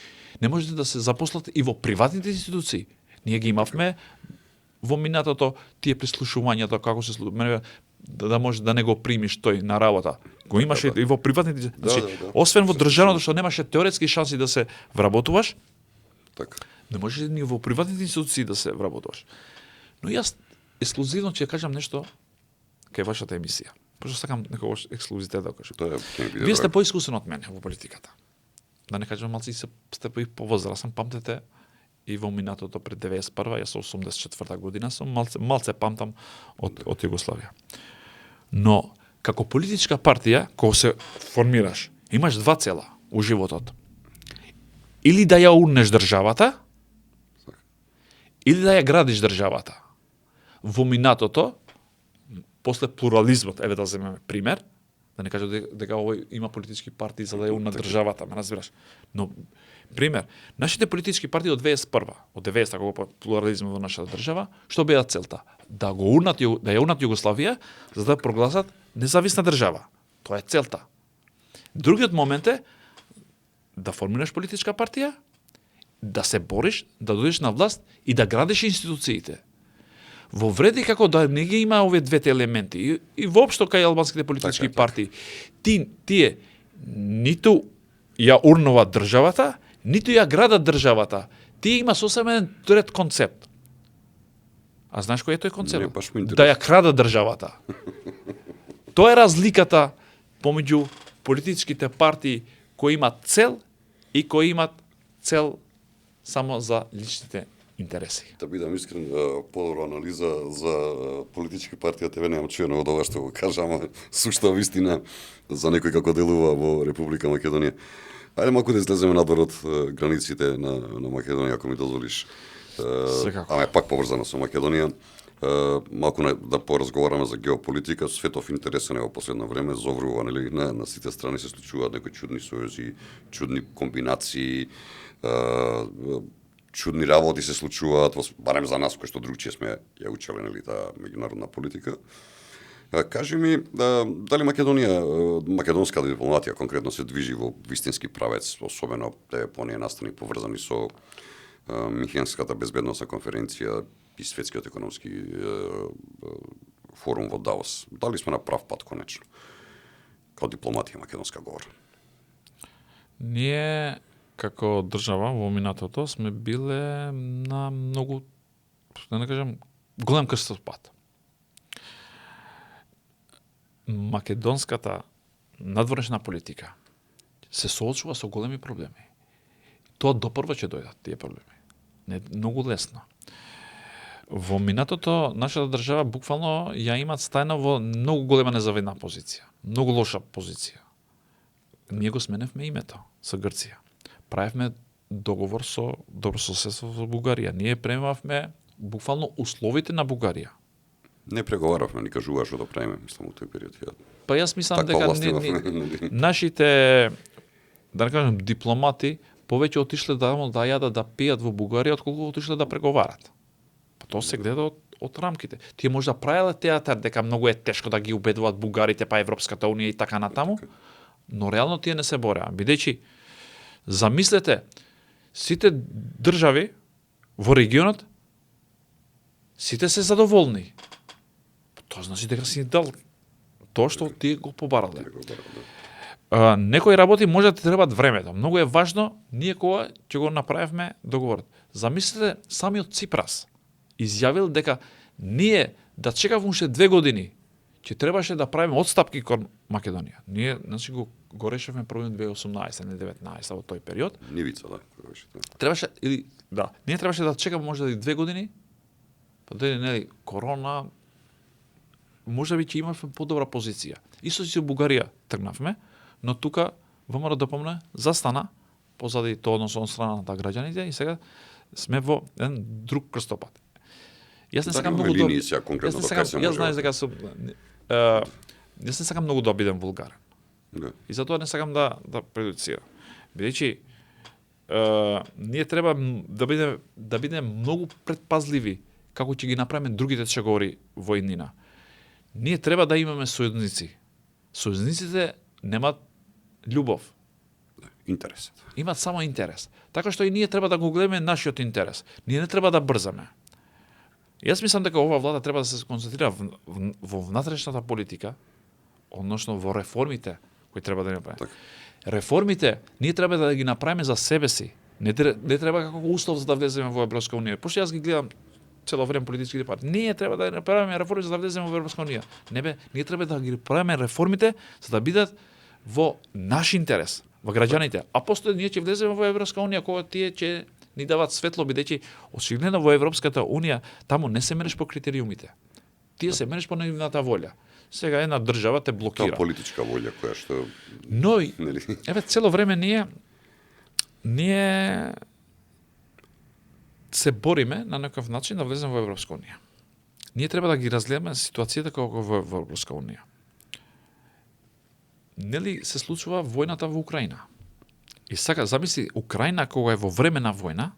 Speaker 2: Не можете да се запослат и во приватните институции. Ние ги имавме во минатото тие прислушувањата како се да може да не го примиш тој на работа. Го имаше и во приватните, значи освен во државното што немаше теоретски шанси да се вработуваш,
Speaker 1: Така.
Speaker 2: не можеш ни во приватните институции да се вработуваш. Но јас ексклузивно ќе кажам нешто кај вашата емисија. Пошто сакам некогаш ексклузитет да кажам.
Speaker 1: Тоа ќе ми биде
Speaker 2: Вие сте
Speaker 1: драго.
Speaker 2: поискусен од мене во политиката. Да не кажам малци сте повозрасен, памтете и во минатото пред 91-а, јас 84-та година сум, малце памтам од Југославија. Но како политичка партија, кога се формираш, имаш два цела у животот. Или да ја урнеш државата, или да ја градиш државата. Во минатото, после плурализмот, еве да земеме пример, да не кажам дека овој има политички партии за да ја урна државата, ме разбираш. Но пример, нашите политички партии од 21-а, од 90-та кога плурализмот во нашата држава, што беа целта? Да го урнат, да ја урнат Југославија за да прогласат независна држава. Тоа е целта. Другиот момент е да формираш политичка партија, да се бориш, да дојдеш на власт и да градиш институциите. Во вреди како да не ги има овие двете елементи и воопшто кај албанските политички партии, тие ниту ја урнуваат државата, ниту ја градат државата. Тие има сосемен трет концепт. А знаеш кој е тој концепт?
Speaker 1: Не, баш ме интересува.
Speaker 2: Да ја крадат државата. Тоа е разликата помеѓу политичките партии кои имат цел и кои имат цел само за личните интереси.
Speaker 1: Да бидам искрен, подобра анализа за политички партија тебе немам чуено од ова што го кажа, ама суштава вистина за некој како делува во Република Македонија. Ајде малку да излеземе надвор од границите на Македонија, ако ми дозволиш.
Speaker 2: Секако.
Speaker 1: Ама пак поврзано со Македонија. Малку да поразговараме за геополитика, светов интересен е во последно време, зоврува, нели, на сите страни се случуваат некои чудни сојузи, чудни комбинации, чудни работи се случуваат, барем за нас кои што другчие сме ја учеле, нели, таа меѓународна политика. Кажи ми, дали македонската дипломатија конкретно се движи во вистински правец, особено по оние настани поврзани со Михенската безбедносна конференција и Светскиот економски форум во Давос. Дали сме на прав пат конечно? Као дипломатија македонска говор.
Speaker 2: Ние како држава во минатото сме биле на многу, да не кажам, голем крстов пат. Македонската надворешна политика се соочува со големи проблеми. Тоа допрва ќе дојдат тие проблеми. Не многу лесно. Во минатото нашата држава буквално ја имат стајна во многу голема незавидна позиција, многу лоша позиција. Ние го сменевме името со Грција. Правевме договор со добрососедство со Бугарија. Ние премавме буквално условите на Бугарија.
Speaker 1: Не преговаравме, ни кажуваа што да правиме, мислам, во тој период.
Speaker 2: Па јас мислам дека
Speaker 1: власт
Speaker 2: нашите, да не кажам, дипломати повеќе отишле да јадат да пијат во Бугарија, отколку отишле да преговарат. Па тоа се гледа од рамките. Тие може да правеле театар дека многу е тешко да ги убедуваат бугарите па Европската унија и така натаму, но реално тие не се бореа. Бидејќи замислете, сите држави во регионот сите се задоволни. Тоа значи дека си дал тоа што тие го побарале. Некои работи може да требаат времето. Многу е важно ние кога ќе го направиме договорот. Замислете, самиот Ципрас изјавил дека ние да чекавме уште 2 години, ќе требаше да правиме отстапки кон Македонија. Ние, значи, го решавме проблемот 2018 или 2019 во тој период.
Speaker 1: Нивица, да.
Speaker 2: Требаше, или, да, ние требаше да чекаме може да 2 години, па дојде, нели, корона, може би ќе имавме подобра позиција. Исто си во Бугарија тргнавме, но тука ВМРО ДПМН застана позади тоа односно од страна на граѓаните и сега сме во еден друг крстопат. Јас не сакам многу да јас знаеш дека сум јас не сакам многу да бидам вулгарен.
Speaker 1: Да.
Speaker 2: И затоа не сакам да предуцирам. Бидејќи ние треба да бидеме многу предпазливи како ќе ги направиме другите чеговори во иднина. Ние треба да имаме сојузници. Сојузниците немаат љубов,
Speaker 1: Интерес.
Speaker 2: имаат само интерес. Така што и ние треба да го гледаме нашиот интерес. Ние не треба да брзаме. Јас мислам дека ова влада треба да се концентрира во внатрешната политика, односно во реформите кои треба да направиме.
Speaker 1: Така.
Speaker 2: Реформите ние треба да ги направиме за себе си. Не треба како услов за да влеземе во Европска унија. Пошто јас ги гледам цело време политичките партии. Ние треба да направиме реформи за да влеземе во Европска унија. Не бе, ние треба да ги правиме реформите за да бидат во наш интерес, во граѓаните. А после ние ќе влеземе во Европска унија кога тие ќе ни дават светло, бидејќи очигледно во Европската унија таму не се мериш по критериумите. Тие се мериш по нивната волја. Сега една држава те блокира.
Speaker 1: Таа политичка волја која што
Speaker 2: Но
Speaker 1: нели
Speaker 2: еве цело време ние се бориме на некој начин да влеземе во Европска унија. Ние треба да ги разгледаме ситуацијата како во Европска унија. Нели се случува војната во Украина? И сака замисли Украина кога е во време на војна,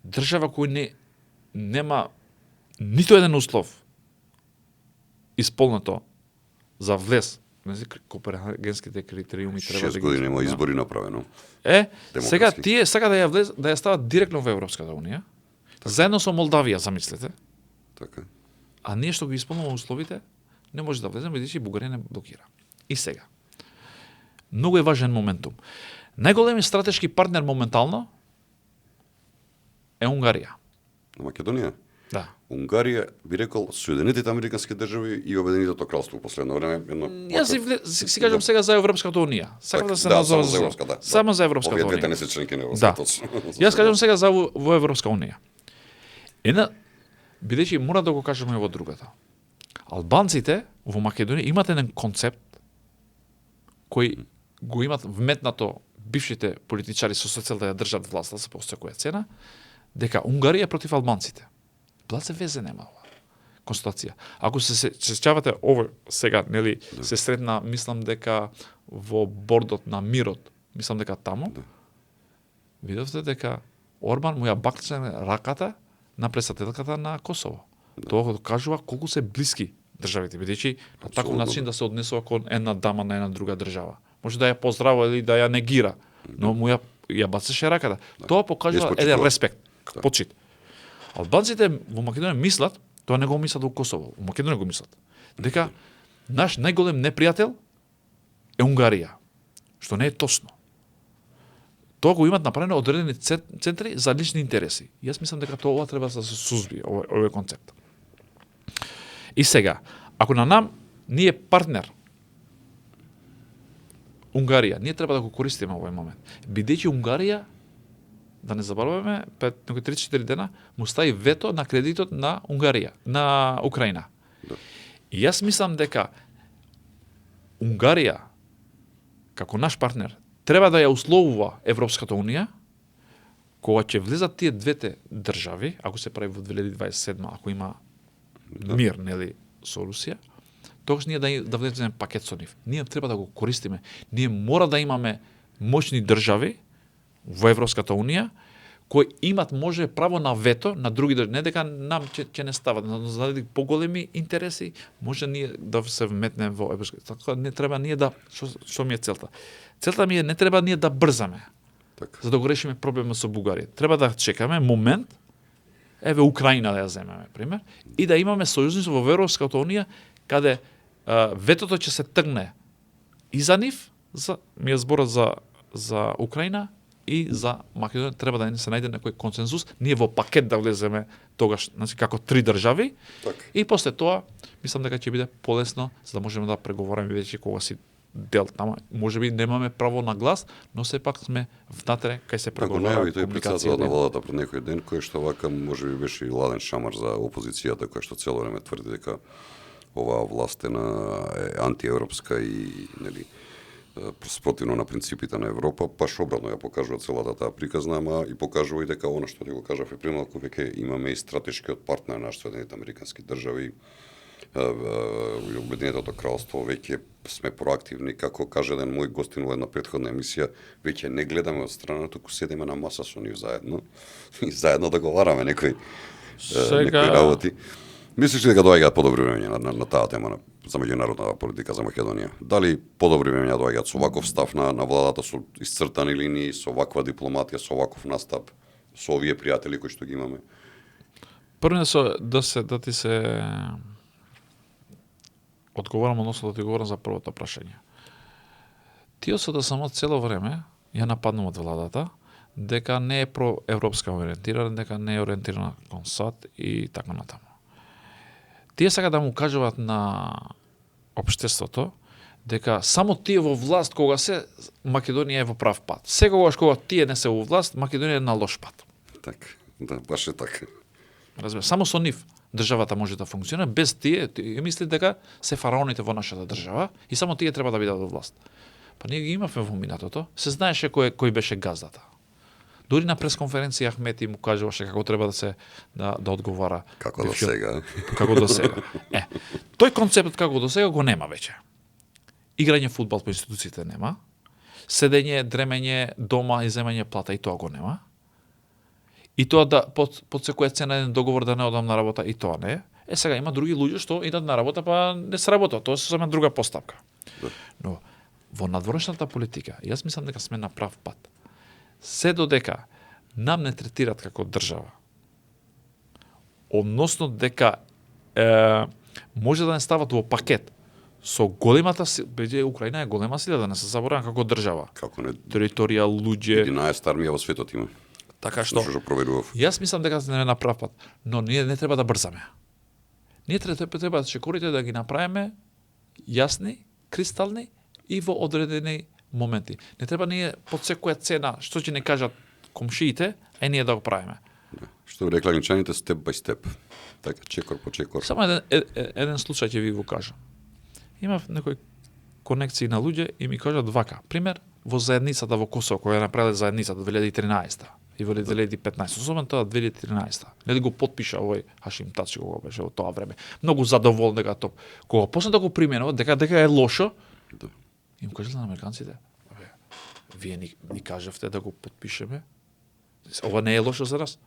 Speaker 2: држава која нема ниту еден услов исполнето за влез. Копенгенските критериуми треба
Speaker 1: 6
Speaker 2: да ги
Speaker 1: години има
Speaker 2: да.
Speaker 1: избори направено.
Speaker 2: Сега
Speaker 1: Демократски.
Speaker 2: тие сака да ја стават директно во Европската унија, заедно со Молдавија, замислете,
Speaker 1: Така.
Speaker 2: а ние што ги исполнуваме условите, не може да влеземе бидејќи Бугарија не блокира. И сега. Многу е важен моментум. Најголемиот стратешки партнер моментално е Унгарија.
Speaker 1: На Македонија.
Speaker 2: Да.
Speaker 1: Унгарија би рекол Соединетите американски држави и Обединетото кралство во последно време едно.
Speaker 2: Јас си кажам сега за Европската унија. Сакам да се назовам
Speaker 1: само за Европска, да.
Speaker 2: Само за Европската
Speaker 1: Овие двете
Speaker 2: унија.
Speaker 1: не се членки на
Speaker 2: Да.
Speaker 1: точно.
Speaker 2: Јас кажам сега за во Европска унија. Бидејќи мора да го кажеме во другата. Албанците во Македонија имат еден концепт кој го имат вметнато бившите политичари со цел да ја држат власта по секоја цена, дека Унгарија е против албанците. Блаце везе нема ова констатација. Ако се сеќавате ово сега, нели, се сретна, мислам дека во бордот на мирот, мислам дека таму, видовте дека Орбан му ја бакче раката на председателката на Косово. Тоа го кажува колку се блиски државите, бидејќи на таков начин да се однесува кон една дама на една друга држава. Може да ја поздравува или да ја негира, но му ја бацеше раката. Тоа покажува еден респект, почит. Албанците во Македонија мислат, тоа не го мислат во Косово, во Македонија го мислат, дека наш најголем непријател е Унгарија, што не е точно. Тоа го имат направено одредени центри за лични интереси. Јас мислам дека тоа треба да се сузбие, овој концепт. И сега, ако на нам ние партнер Унгарија, ние треба да го користиме овој момент. Бидејќи Унгарија, да не забораваме, пред 3-4 дена му стави вето на кредитот на Унгарија, на Украина.
Speaker 1: Да.
Speaker 2: И јас мислам дека Унгарија, како наш партнер, треба да ја условува Европската унија, кога ќе влезат тие двете држави, ако се прави во 2027, ако има мир, нели, со Русија, тогаш ние да влеземе пакет со нив. Ние треба да го користиме. Ние мора да имаме моćни држави во Европската унија кои имат може право на вето на други држави, не дека нам ќе не стават, но заради поголеми интереси може ние да се вметнеме во Европската. Така не треба ние да што ми е целта. Целта ми е не треба ние да брзаме.
Speaker 1: Така.
Speaker 2: За да го решиме проблемот со Бугарија. Треба да чекаме момент, еве Украина да ја земеме пример, и да имаме сојузници во Европската унија каде ветото ќе се тргне и за нив, ми е зборот за Украина и за Македонија, треба да се најде некој консензус, ние во пакет да влеземе тогаш, значи како 3 држави.
Speaker 1: Така.
Speaker 2: И после тоа мислам дека ќе биде полесно за да можеме да преговараме бидејќи кога си дел тама, можеби немаме право на глас, но сепак сме внатре кај се
Speaker 1: Како
Speaker 2: преговара
Speaker 1: најави тој
Speaker 2: комуникација.
Speaker 1: председател на владата пред некој ден, кој што вака можеби беше и ладен шамар за опозицијата, која што цело време тврди дека оваа власт е антиевропска и нели спротивно на принципите на Европа, баш обратно ја покажува целата таа приказна, ама и покажува и дека она што ти го кажав премалку, веќе имаме и стратешкиот партнер на Соединетите американски држави, Обединетото кралство, веќе сме проактивни, како каже еден мој гостин во една претходна емисија, веќе не гледаме од страна, туку седиме на маса со нив заедно и заедно договараме некои некои работи. Мислиш ли дека доаѓаат подобри времења на таа тема за меѓународната политика за Македонија? Дали подобри времења доаѓаат со ваков став на владата, со исцртани линии, со ваква дипломатија, со ваков настап, со овие пријатели кои што ги имаме?
Speaker 2: Прво да ти се одговорам, односно да ти говорам за првото прашање. Тие да само цело време ја нападнуват владата, дека не е проевропска ориентирана, дека не е ориентирана кон САД и така натаму. Тие сега да му кажуваат на општеството дека само тие во власт кога се Македонија е во прав пат. Секогаш кога тие не се во власт, Македонија е на лош пат.
Speaker 1: Така, да, баш е така.
Speaker 2: Разбира, само со нив државата може да функционира, без тие мисли дека се фараоните во нашата држава и само тие треба да бидат во власт. Па ние ги имавме во минатото, се знаеше кој беше газдата. Дури на пресконференција Ахмети му кажуваше како треба да одговара.
Speaker 1: Како до сега.
Speaker 2: Како до сега. Тој концепт како до сега го нема веќе. Играње фудбал по институциите нема. Седење, дремење дома и земање плата и тоа го нема. И тоа да под секоја цена еден договор да не одам на работа и тоа не е. Сега има други луѓе што идат на работа па не се работат. Тоа е сосема друга постапка. Но во надворешната политика, јас мислам дека сме на прав пат. Се додека нам не третират како држава, односно дека може да не стават во пакет со големата сила, Украина е голема сила, да не се заборавам како држава.
Speaker 1: Како не?
Speaker 2: Територија, луѓе.
Speaker 1: 11 армија во светот има.
Speaker 2: Така што, јас мислам дека сме на прав пат, но ние не треба да брзаме. Ние треба чекорите да ги направиме јасни, кристални и во одредени моменти. Не треба ние под секоја цена, што ќе не кажат комшиите, а ние да го правиме.
Speaker 1: Што би рекла англичаните, степ бај степ. Така, чекор по чекор.
Speaker 2: Само еден случај ќе ви го кажам. Имав некои конекции на луѓе и ми кажат вака. Пример, во заедницата во Косово, која ја направиле заедницата 2013 и во 2015, особено тоа 2013. Нели го потпиша овој Хашим Тачи кога беше во тоа време. Многу задоволен дека тоа. Кога почна да го применува, дека е лошо, им кажале на американците, вие ни кажавте да го потпишеме, ова не е лошо за нас.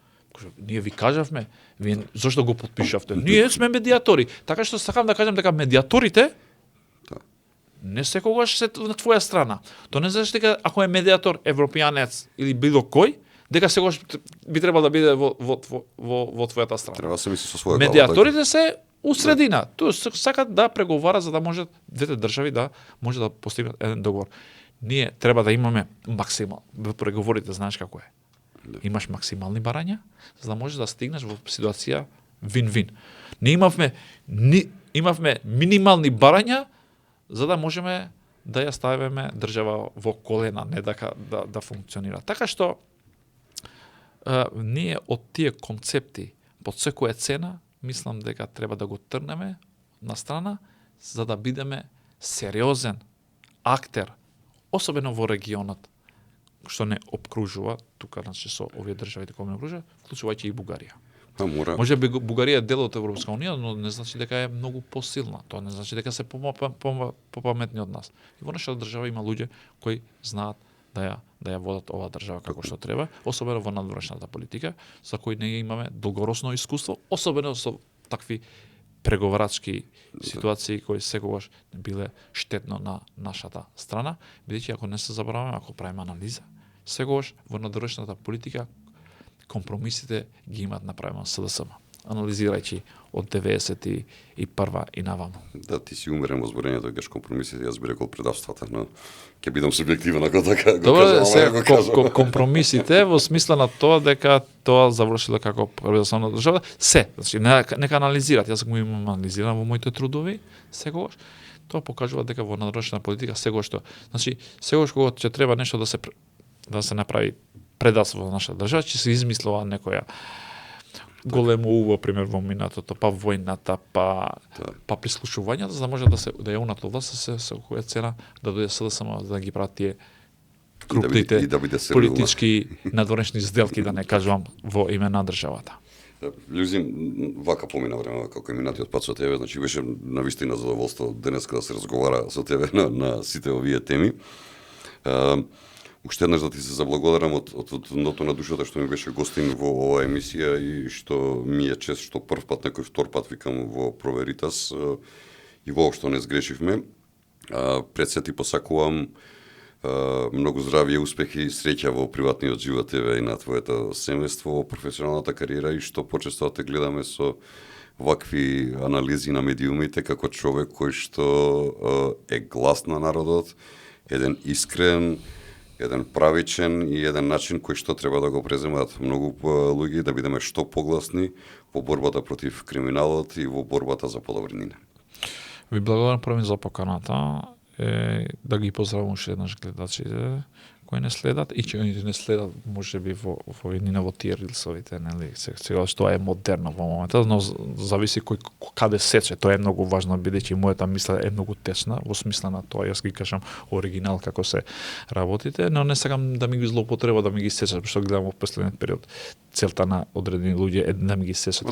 Speaker 2: Ние ви кажавме, вие зошто го потпишавте? Ние сме медиатори. Така што сакам да кажам дека медиаторите не секогаш се на твоја страна. Тоа не значи дека ако е медиатор европијанец или било кој, дека секогаш би требало да биде во твојата страна.
Speaker 1: Треба да се мисли со своја глава.
Speaker 2: Медиаторите се у средина. Тоа сакат да преговара за да можат двете држави да може да постигнат еден договор. Ние треба да имаме максимал. Во преговорите знаеш како е. Имаш максимални барања за да можеш да стигнеш во ситуација вин-вин. Ние имавме минимални барања за да можеме да ја ставиме држава во колена, не да функционира. Така што ние од тие концепти под секоја цена мислам дека треба да го трнеме на страна за да бидеме сериозен актер, особено во регионот што не обкружува, тука значи со овие држави кои не обкружува, вклучувајќи и Бугарија. Може би Бугарија е дел од Европска унија, но не значи дека е многу посилна. Тоа не значи дека се попаметни од нас. И во нашата држава има луѓе кои знаат да ја водат оваа држава како што треба, особено во надворешната политика, за кои ние имаме долгоросно искуство, особено со такви преговарачки ситуации кои секогаш биле штетно на нашата страна, бидејќи ако не се забораваме, ако правиме анализа, секогаш во надворешната политика компромисите ги имаат направено СДСМ, анализирајќи од 91 и наваму.
Speaker 1: Да, ти си умерен во зборењето, геш компромисите, јас би рекол предавствата, но ќе бидам субјективен ако така го кажам.
Speaker 2: Компромисите во смисла на тоа дека тоа завршило како предавствена држава, значи нека анализираат, јас го имам анализиран во моите трудови, секогаш тоа покажува дека во надворешна политика секогаш кога ќе треба нешто да се направи предавство во нашата држава, че се измислува некоја големо уво, пример во минатото, па војната, па прислушувањето, за да може да ја унат власт, се која цена да дојде СДСМ да ги прават тие крупните политички надворешни сделки, да не кажувам во име на државата.
Speaker 1: Љузим, вака помина време како и минатиот пат со тебе, значи беше навистина задоволство денеска да се разговара со тебе на сите овие теми. Уште еднаш да ти се заблагодарам од дното на душата што ми беше гостин во оваа емисија и што ми е чест што прв пат, некој втор пат викам во Проверитас и воопшто не сгрешивме. Пред се ти посакувам многу здравје, успехи и среќа во приватниот живот и на твоето семејство, во професионалната кариера и што почесто те гледаме со вакви анализи на медиумите како човек кој што е глас на народот, еден искрен, еден правичен и еден начин кој што треба да го преземаат многу луѓе да бидеме што погласни во борбата против криминалот и во борбата за подобрина.
Speaker 2: Ви благодарам први за поканата, да ги поздравам уште еднаш гледачите кои не следат и че не следат можеби во еднина во тие рилсовите, нели, сега што е модерно во моментот, но зависи кој каде сече, тоа е многу важно бидејќи мојата мисла е многу тесна во смисла на тоа, јас ги кажам оригинал како се работите, но не сакам да ми ги злоупотреба да ми ги сечат, што гледам во последниот период. Целта на одредени луѓе е да ми ги сечат.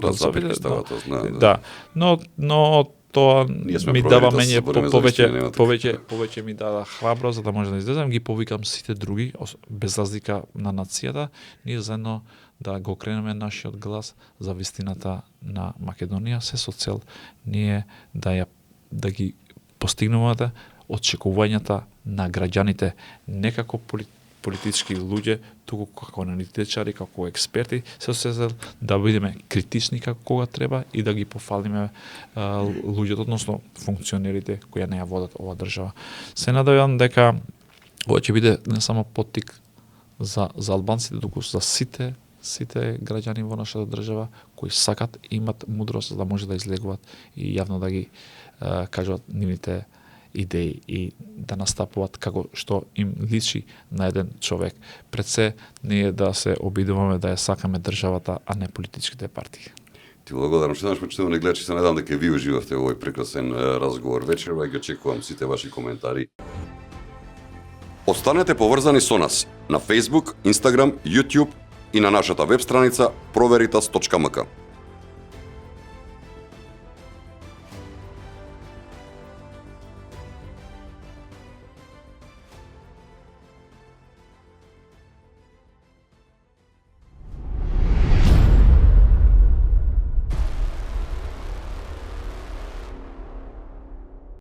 Speaker 2: Да, но тоа ми дава мене повеќе ми дава храброст за да може да излезам, ги повикам сите други без разлика на нацијата, ние заедно да го кренеме нашиот глас за вистината на Македонија, се со цел ние да ги постигнуваме очекувањата на граѓаните, не како политички луѓе, туку како аналитичари, како експерти, се цел да бидеме критични како кога треба и да ги пофалиме луѓето, односно функционерите кои не ја водат оваа држава. Се надевам дека ова ќе биде не само поттик за албанците, туку за сите граѓани во нашата држава кои сакат и имат мудрост за да може да излегуваат и јавно да ги кажуваат нивните идеи и да настапуваат како што им личи на еден човек. Пред се ние да се обидуваме да ја сакаме државата, а не политичките партии.
Speaker 1: Ти благодарам што почитувани гледачи, се надам дека ви уживавте во овој прекрасен разговор вечерва и ги очекувам сите ваши коментари. Останете поврзани со нас на Facebook, Instagram, YouTube и на нашата веб страница proveritas.mk.